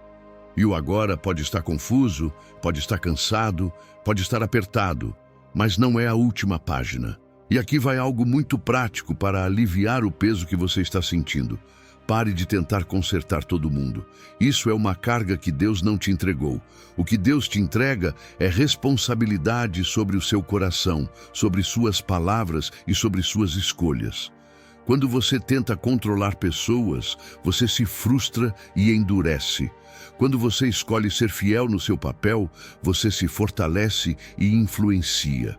S1: E o agora pode estar confuso, pode estar cansado, pode estar apertado, mas não é a última página. E aqui vai algo muito prático para aliviar o peso que você está sentindo. Pare de tentar consertar todo mundo. Isso é uma carga que Deus não te entregou. O que Deus te entrega é responsabilidade sobre o seu coração, sobre suas palavras e sobre suas escolhas. Quando você tenta controlar pessoas, você se frustra e endurece. Quando você escolhe ser fiel no seu papel, você se fortalece e influencia.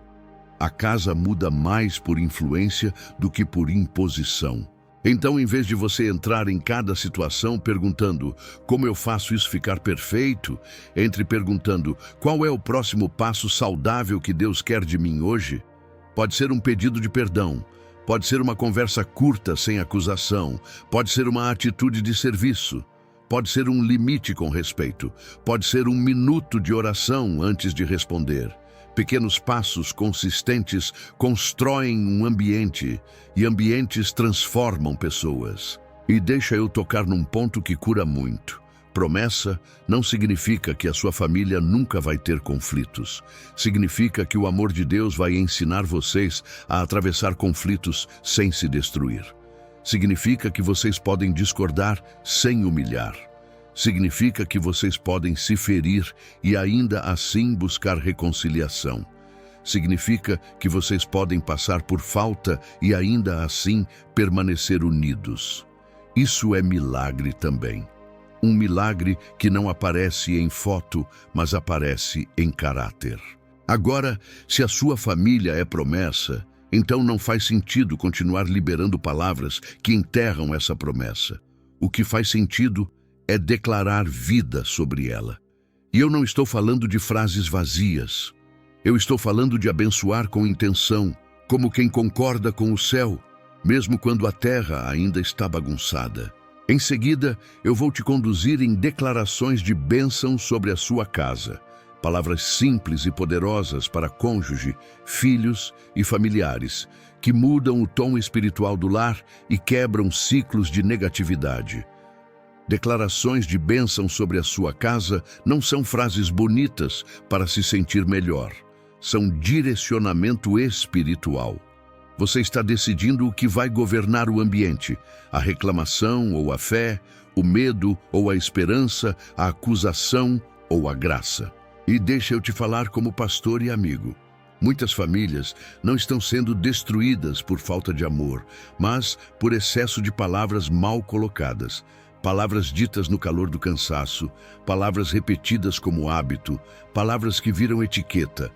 S1: A casa muda mais por influência do que por imposição. Então, em vez de você entrar em cada situação perguntando como eu faço isso ficar perfeito, entre perguntando qual é o próximo passo saudável que Deus quer de mim hoje. Pode ser um pedido de perdão, pode ser uma conversa curta sem acusação, pode ser uma atitude de serviço, pode ser um limite com respeito, pode ser 1 minuto de oração antes de responder. Pequenos passos consistentes constroem um ambiente, e ambientes transformam pessoas. E deixa eu tocar num ponto que cura muito. Promessa não significa que a sua família nunca vai ter conflitos. Significa que o amor de Deus vai ensinar vocês a atravessar conflitos sem se destruir. Significa que vocês podem discordar sem humilhar. Significa que vocês podem se ferir e ainda assim buscar reconciliação. Significa que vocês podem passar por falta e ainda assim permanecer unidos. Isso é milagre também. Um milagre que não aparece em foto, mas aparece em caráter. Agora, se a sua família é promessa, então não faz sentido continuar liberando palavras que enterram essa promessa. O que faz sentido é declarar vida sobre ela. E eu não estou falando de frases vazias. Eu estou falando de abençoar com intenção, como quem concorda com o céu, mesmo quando a terra ainda está bagunçada. Em seguida, eu vou te conduzir em declarações de bênção sobre a sua casa. Palavras simples e poderosas para cônjuge, filhos e familiares, que mudam o tom espiritual do lar e quebram ciclos de negatividade. Declarações de bênção sobre a sua casa não são frases bonitas para se sentir melhor. São direcionamento espiritual. Você está decidindo o que vai governar o ambiente: a reclamação ou a fé, o medo ou a esperança, a acusação ou a graça. E deixa eu te falar como pastor e amigo. Muitas famílias não estão sendo destruídas por falta de amor, mas por excesso de palavras mal colocadas. Palavras ditas no calor do cansaço, palavras repetidas como hábito, palavras que viram etiqueta.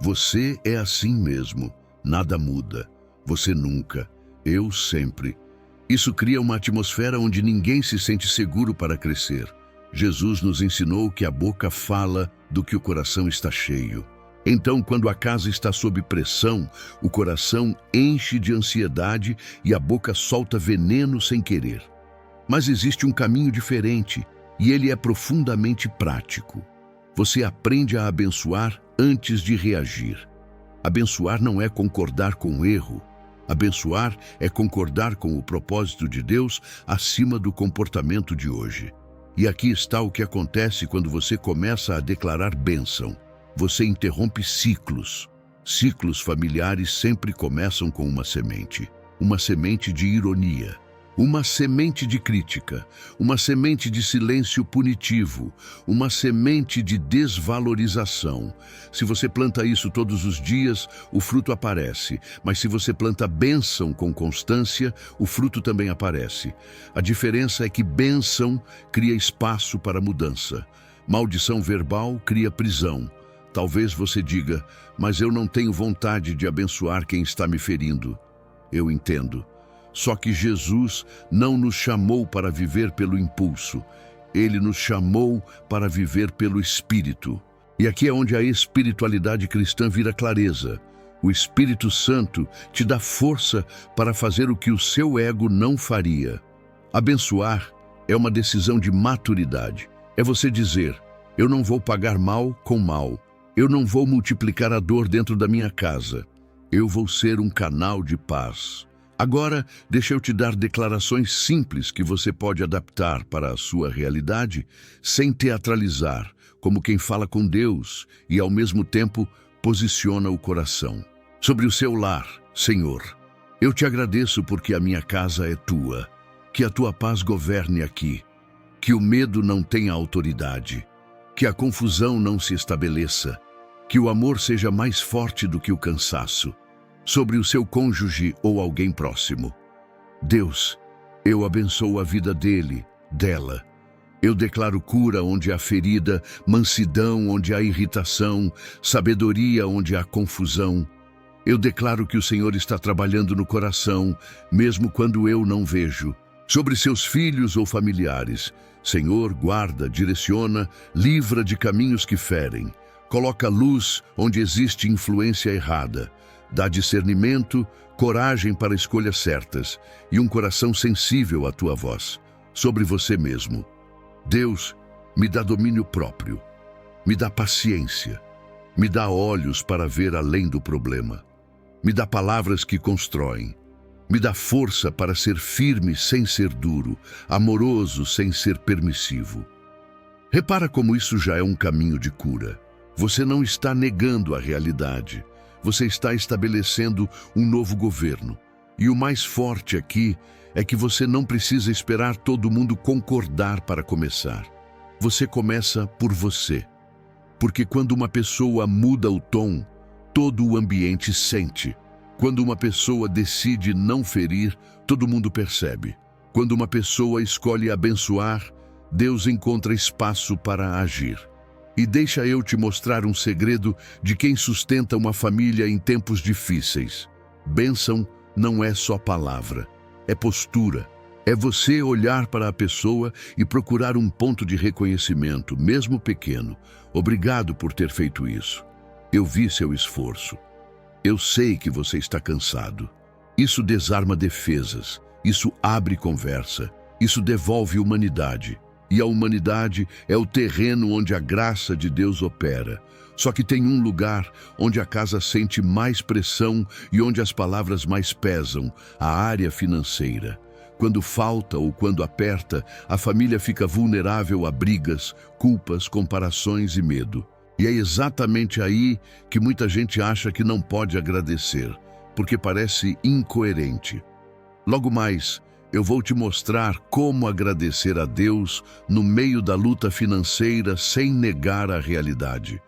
S1: Você é assim mesmo, nada muda. Você nunca, eu sempre. Isso cria uma atmosfera onde ninguém se sente seguro para crescer. Jesus nos ensinou que a boca fala do que o coração está cheio. Então, quando a casa está sob pressão, o coração enche de ansiedade e a boca solta veneno sem querer. Mas existe um caminho diferente, e ele é profundamente prático. Você aprende a abençoar antes de reagir. Abençoar não é concordar com o erro. Abençoar é concordar com o propósito de Deus acima do comportamento de hoje. E aqui está o que acontece quando você começa a declarar bênção. Você interrompe ciclos. Ciclos familiares sempre começam com uma semente de ironia. Uma semente de crítica, uma semente de silêncio punitivo, uma semente de desvalorização. Se você planta isso todos os dias, o fruto aparece. Mas se você planta bênção com constância, o fruto também aparece. A diferença é que bênção cria espaço para mudança. Maldição verbal cria prisão. Talvez você diga, mas eu não tenho vontade de abençoar quem está me ferindo. Eu entendo. Só que Jesus não nos chamou para viver pelo impulso. Ele nos chamou para viver pelo Espírito. E aqui é onde a espiritualidade cristã vira clareza. O Espírito Santo te dá força para fazer o que o seu ego não faria. Abençoar é uma decisão de maturidade. É você dizer: eu não vou pagar mal com mal. Eu não vou multiplicar a dor dentro da minha casa. Eu vou ser um canal de paz. Agora, deixa eu te dar declarações simples que você pode adaptar para a sua realidade, sem teatralizar, como quem fala com Deus e, ao mesmo tempo, posiciona o coração. Sobre o seu lar, Senhor, eu te agradeço porque a minha casa é tua. Que a tua paz governe aqui. Que o medo não tenha autoridade. Que a confusão não se estabeleça. Que o amor seja mais forte do que o cansaço. Sobre o seu cônjuge ou alguém próximo. Deus, eu abençoo a vida dele, dela. Eu declaro cura onde há ferida, mansidão onde há irritação, sabedoria onde há confusão. Eu declaro que o Senhor está trabalhando no coração, mesmo quando eu não vejo. Sobre seus filhos ou familiares, Senhor, guarda, direciona, livra de caminhos que ferem. Coloca luz onde existe influência errada. Dá discernimento, coragem para escolhas certas e um coração sensível à tua voz, sobre você mesmo. Deus, me dá domínio próprio, me dá paciência, me dá olhos para ver além do problema, me dá palavras que constroem, me dá força para ser firme sem ser duro, amoroso sem ser permissivo. Repara como isso já é um caminho de cura. Você não está negando a realidade. Você está estabelecendo um novo governo. E o mais forte aqui é que você não precisa esperar todo mundo concordar para começar. Você começa por você. Porque quando uma pessoa muda o tom, todo o ambiente sente. Quando uma pessoa decide não ferir, todo mundo percebe. Quando uma pessoa escolhe abençoar, Deus encontra espaço para agir. E deixa eu te mostrar um segredo de quem sustenta uma família em tempos difíceis. Bênção não é só palavra, é postura. É você olhar para a pessoa e procurar um ponto de reconhecimento, mesmo pequeno. Obrigado por ter feito isso. Eu vi seu esforço. Eu sei que você está cansado. Isso desarma defesas. Isso abre conversa. Isso devolve humanidade. E a humanidade é o terreno onde a graça de Deus opera. Só que tem um lugar onde a casa sente mais pressão e onde as palavras mais pesam, a área financeira. Quando falta ou quando aperta, a família fica vulnerável a brigas, culpas, comparações e medo. E é exatamente aí que muita gente acha que não pode agradecer, porque parece incoerente. Logo mais, eu vou te mostrar como agradecer a Deus no meio da luta financeira sem negar a realidade.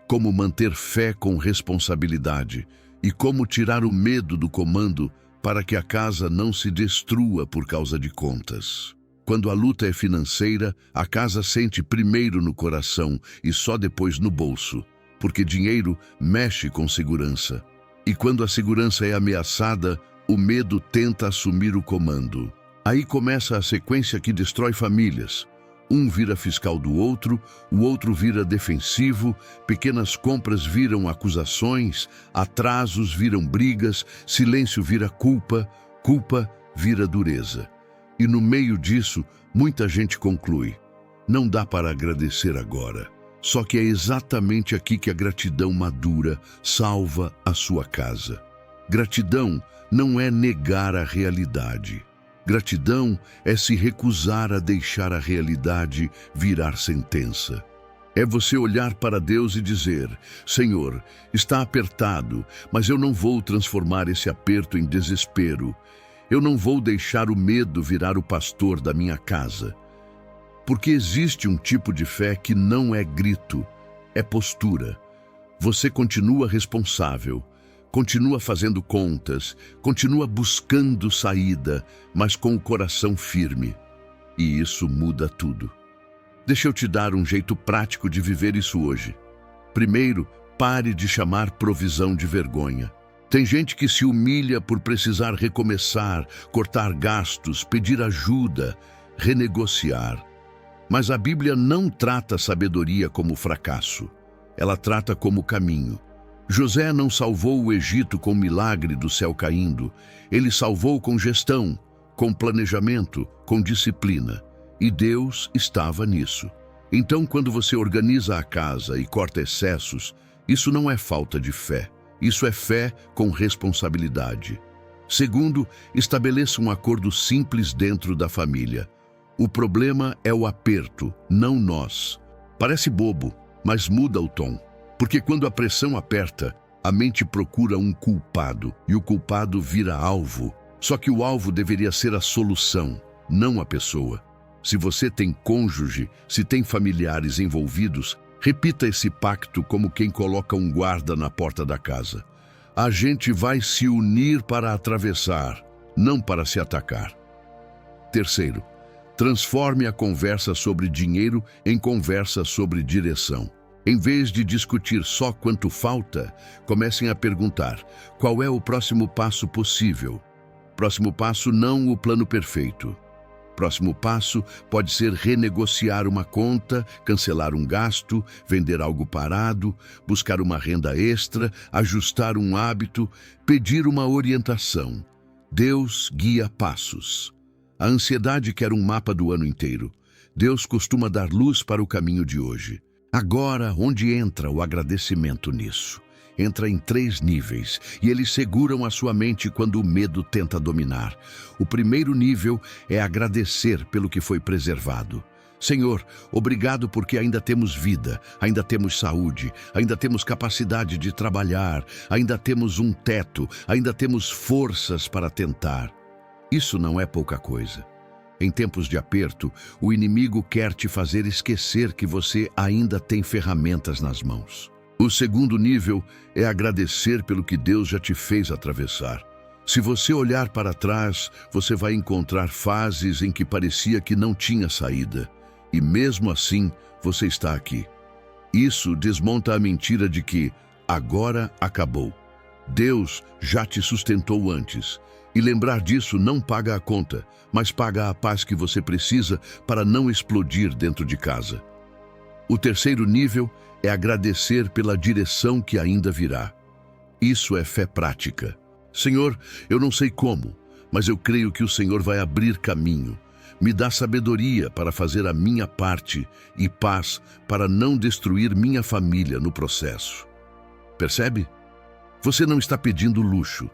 S1: Como manter fé com responsabilidade e como tirar o medo do comando para que a casa não se destrua por causa de contas. Quando a luta é financeira, a casa sente primeiro no coração e só depois no bolso, porque dinheiro mexe com segurança. E quando a segurança é ameaçada, o medo tenta assumir o comando. Aí começa a sequência que destrói famílias. Um vira fiscal do outro, o outro vira defensivo, pequenas compras viram acusações, atrasos viram brigas, silêncio vira culpa, culpa vira dureza. E no meio disso, muita gente conclui: não dá para agradecer agora. Só que é exatamente aqui que a gratidão madura salva a sua casa. Gratidão não é negar a realidade. Gratidão é se recusar a deixar a realidade virar sentença. É você olhar para Deus e dizer: Senhor, está apertado, mas eu não vou transformar esse aperto em desespero. Eu não vou deixar o medo virar o pastor da minha casa. Porque existe um tipo de fé que não é grito, é postura. Você continua responsável, continua fazendo contas, continua buscando saída, mas com o coração firme. E isso muda tudo. Deixa eu te dar um jeito prático de viver isso hoje. Primeiro, pare de chamar provisão de vergonha. Tem gente que se humilha por precisar recomeçar, cortar gastos, pedir ajuda, renegociar. Mas a Bíblia não trata a sabedoria como fracasso. Ela trata como caminho. José não salvou o Egito com milagre do céu caindo. Ele salvou com gestão, com planejamento, com disciplina. E Deus estava nisso. Então, quando você organiza a casa e corta excessos, isso não é falta de fé. Isso é fé com responsabilidade. Segundo, estabeleça um acordo simples dentro da família. O problema é o aperto, não nós. Parece bobo, mas muda o tom. Porque quando a pressão aperta, a mente procura um culpado e o culpado vira alvo. Só que o alvo deveria ser a solução, não a pessoa. Se você tem cônjuge, se tem familiares envolvidos, repita esse pacto como quem coloca um guarda na porta da casa. A gente vai se unir para atravessar, não para se atacar. Terceiro, transforme a conversa sobre dinheiro em conversa sobre direção. Em vez de discutir só quanto falta, comecem a perguntar: qual é o próximo passo possível? Próximo passo, não o plano perfeito. Próximo passo pode ser renegociar uma conta, cancelar um gasto, vender algo parado, buscar uma renda extra, ajustar um hábito, pedir uma orientação. Deus guia passos. A ansiedade quer um mapa do ano inteiro. Deus costuma dar luz para o caminho de hoje. Agora, onde entra o agradecimento nisso? Entra em 3 níveis, e eles seguram a sua mente quando o medo tenta dominar. O primeiro nível é agradecer pelo que foi preservado. Senhor, obrigado porque ainda temos vida, ainda temos saúde, ainda temos capacidade de trabalhar, ainda temos um teto, ainda temos forças para tentar. Isso não é pouca coisa. Em tempos de aperto, o inimigo quer te fazer esquecer que você ainda tem ferramentas nas mãos. O segundo nível é agradecer pelo que Deus já te fez atravessar. Se você olhar para trás, você vai encontrar fases em que parecia que não tinha saída. E mesmo assim, você está aqui. Isso desmonta a mentira de que agora acabou. Deus já te sustentou antes. E lembrar disso não paga a conta, mas paga a paz que você precisa para não explodir dentro de casa. O terceiro nível é agradecer pela direção que ainda virá. Isso é fé prática. Senhor, eu não sei como, mas eu creio que o Senhor vai abrir caminho. Me dá sabedoria para fazer a minha parte e paz para não destruir minha família no processo. Percebe? Você não está pedindo luxo.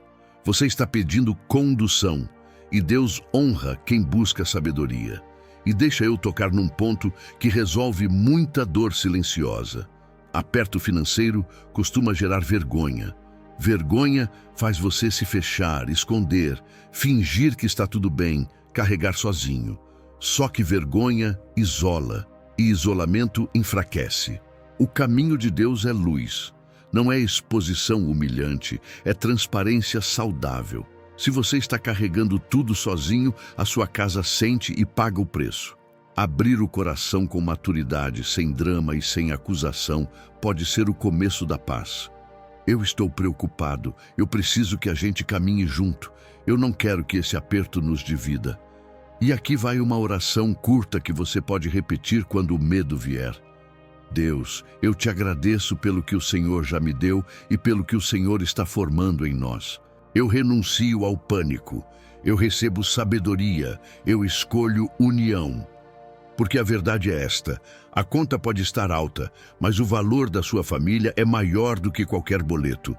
S1: Você está pedindo condução. E Deus honra quem busca sabedoria. E deixa eu tocar num ponto que resolve muita dor silenciosa. Aperto financeiro costuma gerar vergonha. Vergonha faz você se fechar, esconder, fingir que está tudo bem, carregar sozinho. Só que vergonha isola, e isolamento enfraquece. O caminho de Deus é luz. Não é exposição humilhante, é transparência saudável. Se você está carregando tudo sozinho, a sua casa sente e paga o preço. Abrir o coração com maturidade, sem drama e sem acusação, pode ser o começo da paz. Eu estou preocupado, eu preciso que a gente caminhe junto. Eu não quero que esse aperto nos divida. E aqui vai uma oração curta que você pode repetir quando o medo vier. Deus, eu te agradeço pelo que o Senhor já me deu e pelo que o Senhor está formando em nós. Eu renuncio ao pânico, eu recebo sabedoria, eu escolho união. Porque a verdade é esta: a conta pode estar alta, mas o valor da sua família é maior do que qualquer boleto.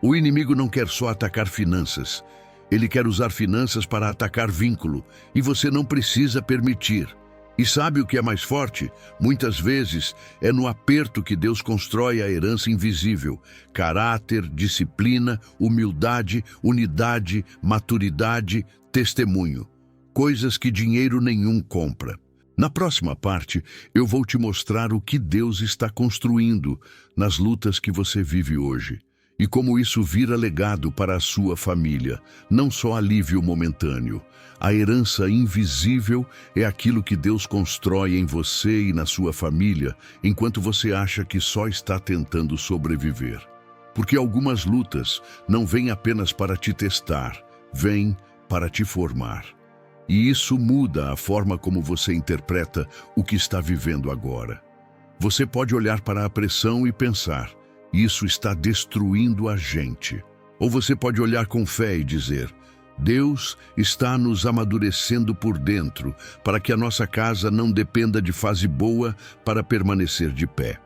S1: O inimigo não quer só atacar finanças, ele quer usar finanças para atacar vínculo, e você não precisa permitir. E sabe o que é mais forte? Muitas vezes é no aperto que Deus constrói a herança invisível. Caráter, disciplina, humildade, unidade, maturidade, testemunho. Coisas que dinheiro nenhum compra. Na próxima parte, eu vou te mostrar o que Deus está construindo nas lutas que você vive hoje. E como isso vira legado para a sua família, não só alívio momentâneo. A herança invisível é aquilo que Deus constrói em você e na sua família, enquanto você acha que só está tentando sobreviver. porque algumas lutas não vêm apenas para te testar, vêm para te formar. E isso muda a forma como você interpreta o que está vivendo agora. Você pode olhar para a pressão e pensar, isso está destruindo a gente. Ou você pode olhar com fé e dizer, Deus está nos amadurecendo por dentro, para que a nossa casa não dependa de fase boa para permanecer de pé.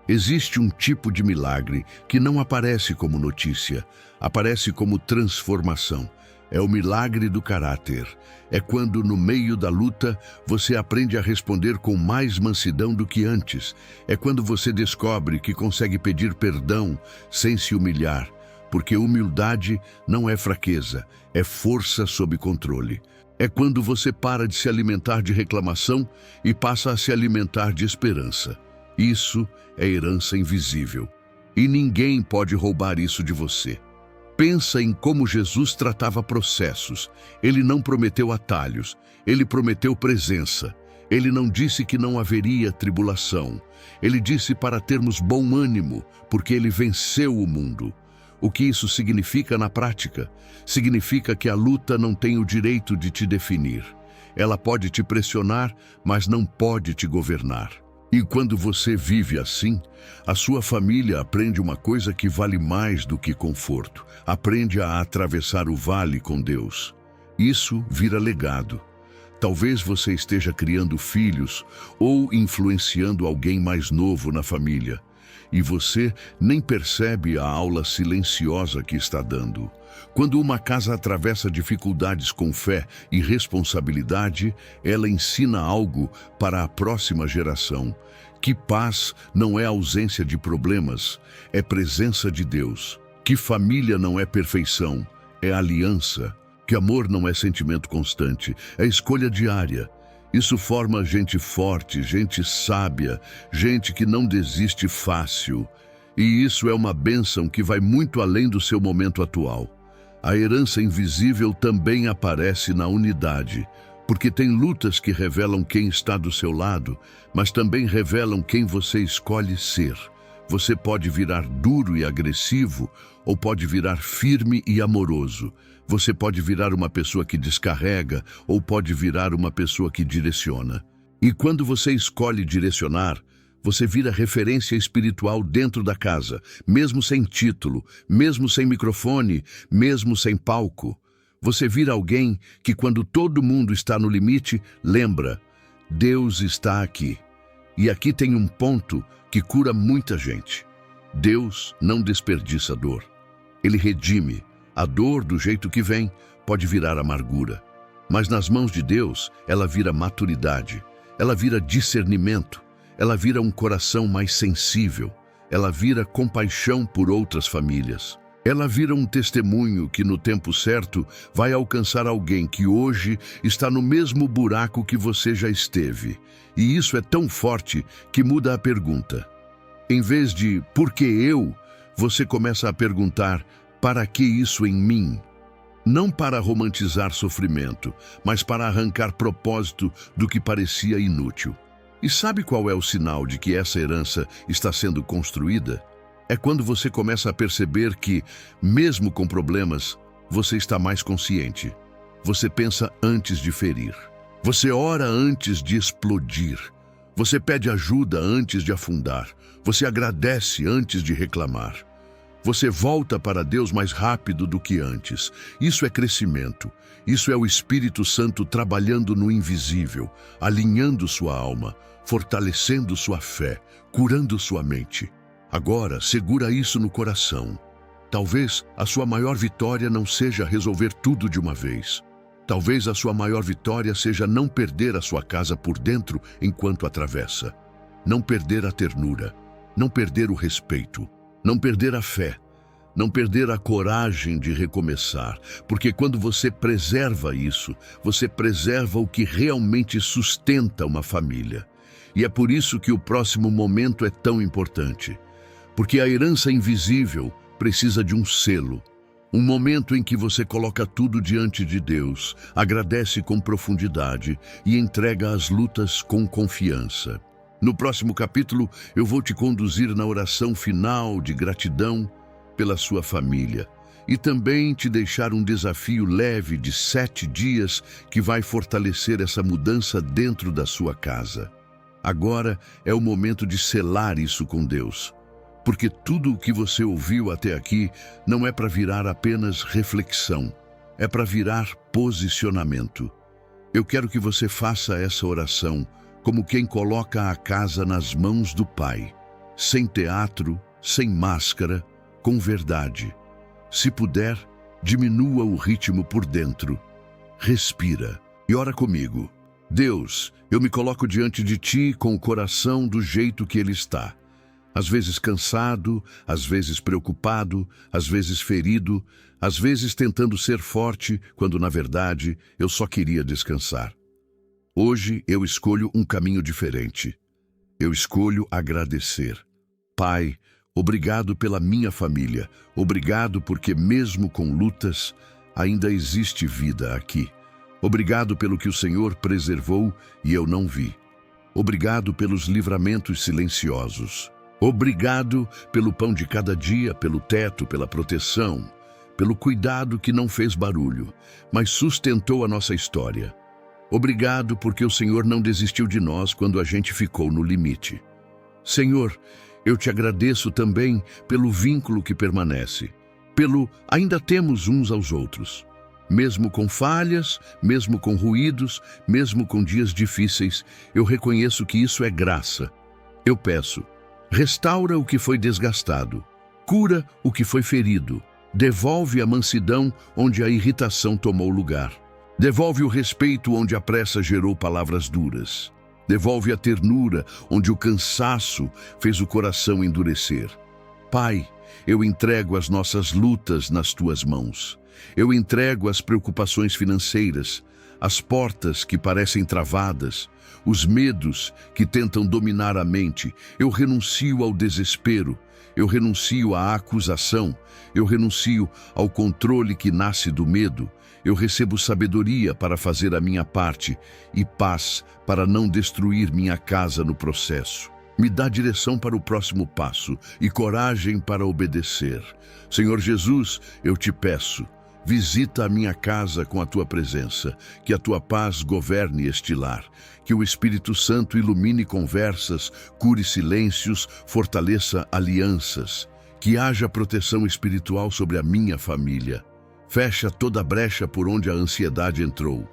S1: Existe um tipo de milagre que não aparece como notícia, aparece como transformação. É o milagre do caráter. É quando, no meio da luta, você aprende a responder com mais mansidão do que antes. É quando você descobre que consegue pedir perdão sem se humilhar, porque humildade não é fraqueza, é força sob controle. É quando você para de se alimentar de reclamação e passa a se alimentar de esperança. Isso é herança invisível. E ninguém pode roubar isso de você. Pensa em como Jesus tratava processos. Ele não prometeu atalhos, ele prometeu presença. Ele não disse que não haveria tribulação. Ele disse para termos bom ânimo, porque ele venceu o mundo. O que isso significa na prática? Significa que a luta não tem o direito de te definir. Ela pode te pressionar, mas não pode te governar. E quando você vive assim, a sua família aprende uma coisa que vale mais do que conforto. Aprende a atravessar o vale com Deus. Isso vira legado. Talvez você esteja criando filhos ou influenciando alguém mais novo na família. E você nem percebe a aula silenciosa que está dando. Quando uma casa atravessa dificuldades com fé e responsabilidade, ela ensina algo para a próxima geração. Que paz não é ausência de problemas, é presença de Deus. Que família não é perfeição, é aliança. Que amor não é sentimento constante, é escolha diária. Isso forma gente forte, gente sábia, gente que não desiste fácil. E isso é uma bênção que vai muito além do seu momento atual. A herança invisível também aparece na unidade, porque tem lutas que revelam quem está do seu lado, mas também revelam quem você escolhe ser. Você pode virar duro e agressivo, ou pode virar firme e amoroso. Você pode virar uma pessoa que descarrega, ou pode virar uma pessoa que direciona. E quando você escolhe direcionar, você vira referência espiritual dentro da casa, mesmo sem título, mesmo sem microfone, mesmo sem palco. Você vira alguém que, quando todo mundo está no limite, lembra, Deus está aqui. E aqui tem um ponto que cura muita gente. Deus não desperdiça dor. Ele redime. A dor, do jeito que vem, pode virar amargura. Mas nas mãos de Deus, ela vira maturidade. Ela vira discernimento. Ela vira um coração mais sensível. Ela vira compaixão por outras famílias. Ela vira um testemunho que, no tempo certo, vai alcançar alguém que hoje está no mesmo buraco que você já esteve. E isso é tão forte que muda a pergunta. Em vez de "por que eu?", você começa a perguntar "para que isso em mim?". Não para romantizar sofrimento, mas para arrancar propósito do que parecia inútil. E sabe qual é o sinal de que essa herança está sendo construída? É quando você começa a perceber que, mesmo com problemas, você está mais consciente. Você pensa antes de ferir. Você ora antes de explodir. Você pede ajuda antes de afundar. Você agradece antes de reclamar. Você volta para Deus mais rápido do que antes. Isso é crescimento. Isso é o Espírito Santo trabalhando no invisível, alinhando sua alma, fortalecendo sua fé, curando sua mente. Agora, segura isso no coração. Talvez a sua maior vitória não seja resolver tudo de uma vez. Talvez a sua maior vitória seja não perder a sua casa por dentro enquanto atravessa. Não perder a ternura, não perder o respeito, não perder a fé, não perder a coragem de recomeçar, porque quando você preserva isso, você preserva o que realmente sustenta uma família. E é por isso que o próximo momento é tão importante, porque a herança invisível precisa de um selo, um momento em que você coloca tudo diante de Deus, agradece com profundidade e entrega as lutas com confiança. No próximo capítulo, eu vou te conduzir na oração final de gratidão pela sua família e também te deixar um desafio leve de 7 dias que vai fortalecer essa mudança dentro da sua casa. Agora é o momento de selar isso com Deus, porque tudo o que você ouviu até aqui não é para virar apenas reflexão, é para virar posicionamento. Eu quero que você faça essa oração como quem coloca a casa nas mãos do Pai, sem teatro, sem máscara, com verdade. Se puder, diminua o ritmo por dentro. Respira e ora comigo. Deus, eu me coloco diante de Ti com o coração do jeito que ele está. Às vezes cansado, às vezes preocupado, às vezes ferido, às vezes tentando ser forte, quando na verdade eu só queria descansar. Hoje eu escolho um caminho diferente. Eu escolho agradecer. Pai, obrigado pela minha família. Obrigado porque mesmo com lutas, ainda existe vida aqui. Obrigado pelo que o Senhor preservou e eu não vi. Obrigado pelos livramentos silenciosos. Obrigado pelo pão de cada dia, pelo teto, pela proteção, pelo cuidado que não fez barulho, mas sustentou a nossa história. Obrigado porque o Senhor não desistiu de nós quando a gente ficou no limite. Senhor, eu te agradeço também pelo vínculo que permanece, pelo ainda temos uns aos outros. Mesmo com falhas, mesmo com ruídos, mesmo com dias difíceis, eu reconheço que isso é graça. Eu peço, restaura o que foi desgastado, cura o que foi ferido, devolve a mansidão onde a irritação tomou lugar. Devolve o respeito onde a pressa gerou palavras duras. Devolve a ternura onde o cansaço fez o coração endurecer. Pai, eu entrego as nossas lutas nas Tuas mãos. Eu entrego as preocupações financeiras, as portas que parecem travadas, os medos que tentam dominar a mente. Eu renuncio ao desespero. Eu renuncio à acusação. Eu renuncio ao controle que nasce do medo. Eu recebo sabedoria para fazer a minha parte e paz para não destruir minha casa no processo. Me dá direção para o próximo passo e coragem para obedecer. Senhor Jesus, eu te peço, visita a minha casa com a Tua presença, que a Tua paz governe este lar, que o Espírito Santo ilumine conversas, cure silêncios, fortaleça alianças, que haja proteção espiritual sobre a minha família. Fecha toda a brecha por onde a ansiedade entrou.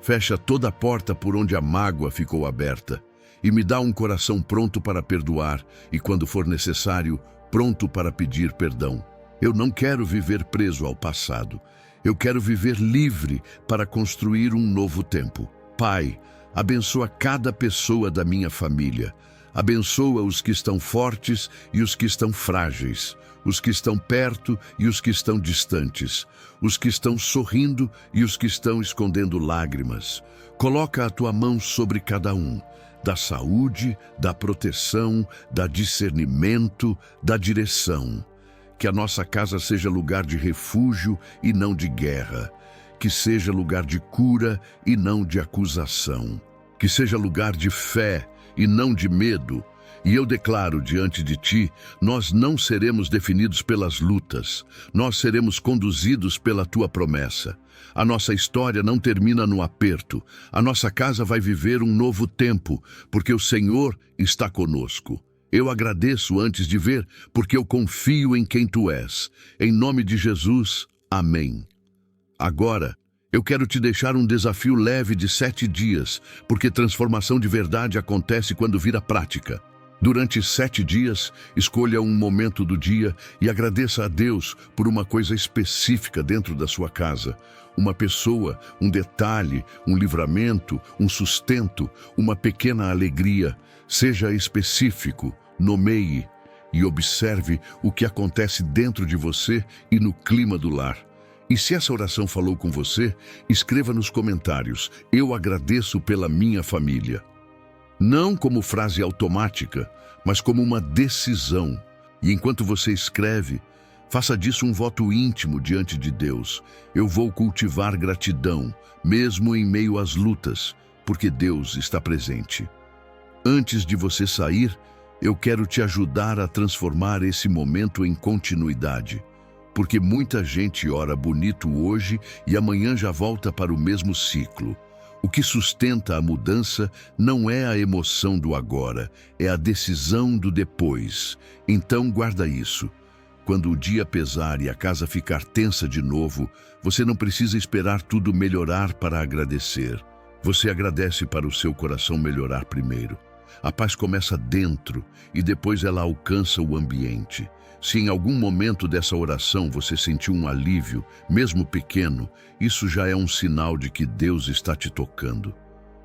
S1: Fecha toda a porta por onde a mágoa ficou aberta. E me dá um coração pronto para perdoar e, quando for necessário, pronto para pedir perdão. Eu não quero viver preso ao passado. Eu quero viver livre para construir um novo tempo. Pai, abençoa cada pessoa da minha família. Abençoa os que estão fortes e os que estão frágeis, os que estão perto e os que estão distantes, os que estão sorrindo e os que estão escondendo lágrimas. Coloca a Tua mão sobre cada um, da saúde, da proteção, da discernimento, da direção. Que a nossa casa seja lugar de refúgio e não de guerra. Que seja lugar de cura e não de acusação. Que seja lugar de fé e não de medo. E eu declaro diante de Ti, nós não seremos definidos pelas lutas, nós seremos conduzidos pela Tua promessa. A nossa história não termina no aperto, a nossa casa vai viver um novo tempo, porque o Senhor está conosco. Eu agradeço antes de ver, porque eu confio em quem Tu és. Em nome de Jesus, amém. Agora, eu quero te deixar um desafio leve de 7 dias, porque transformação de verdade acontece quando vira prática. Durante 7 dias, escolha um momento do dia e agradeça a Deus por uma coisa específica dentro da sua casa. Uma pessoa, um detalhe, um livramento, um sustento, uma pequena alegria. Seja específico, nomeie e observe o que acontece dentro de você e no clima do lar. E se essa oração falou com você, escreva nos comentários: eu agradeço pela minha família. Não como frase automática, mas como uma decisão. E enquanto você escreve, faça disso um voto íntimo diante de Deus. Eu vou cultivar gratidão, mesmo em meio às lutas, porque Deus está presente. Antes de você sair, eu quero te ajudar a transformar esse momento em continuidade. porque muita gente ora bonito hoje e amanhã já volta para o mesmo ciclo. O que sustenta a mudança não é a emoção do agora, é a decisão do depois. Então guarda isso. Quando o dia pesar e a casa ficar tensa de novo, você não precisa esperar tudo melhorar para agradecer. Você agradece para o seu coração melhorar primeiro. A paz começa dentro e depois ela alcança o ambiente. Se em algum momento dessa oração você sentiu um alívio, mesmo pequeno, isso já é um sinal de que Deus está te tocando.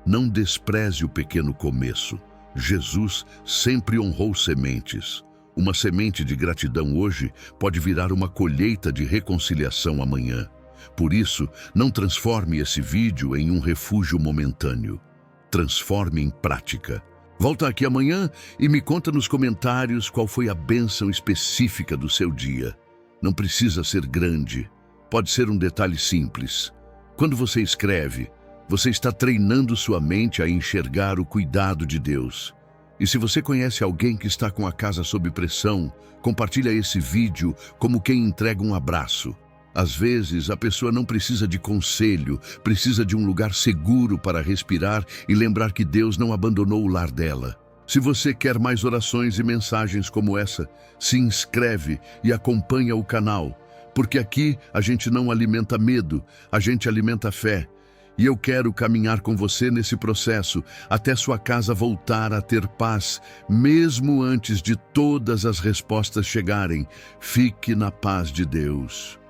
S1: Não despreze o pequeno começo. Jesus sempre honrou sementes. Uma semente de gratidão hoje pode virar uma colheita de reconciliação amanhã. Por isso, não transforme esse vídeo em um refúgio momentâneo. Transforme em prática. Volta aqui amanhã e me conta nos comentários qual foi a bênção específica do seu dia. Não precisa ser grande, pode ser um detalhe simples. Quando você escreve, você está treinando sua mente a enxergar o cuidado de Deus. E se você conhece alguém que está com a casa sob pressão, compartilha esse vídeo como quem entrega um abraço. Às vezes, a pessoa não precisa de conselho, precisa de um lugar seguro para respirar e lembrar que Deus não abandonou o lar dela. Se você quer mais orações e mensagens como essa, se inscreve e acompanha o canal, porque aqui a gente não alimenta medo, a gente alimenta fé. E eu quero caminhar com você nesse processo, até sua casa voltar a ter paz, mesmo antes de todas as respostas chegarem. Fique na paz de Deus.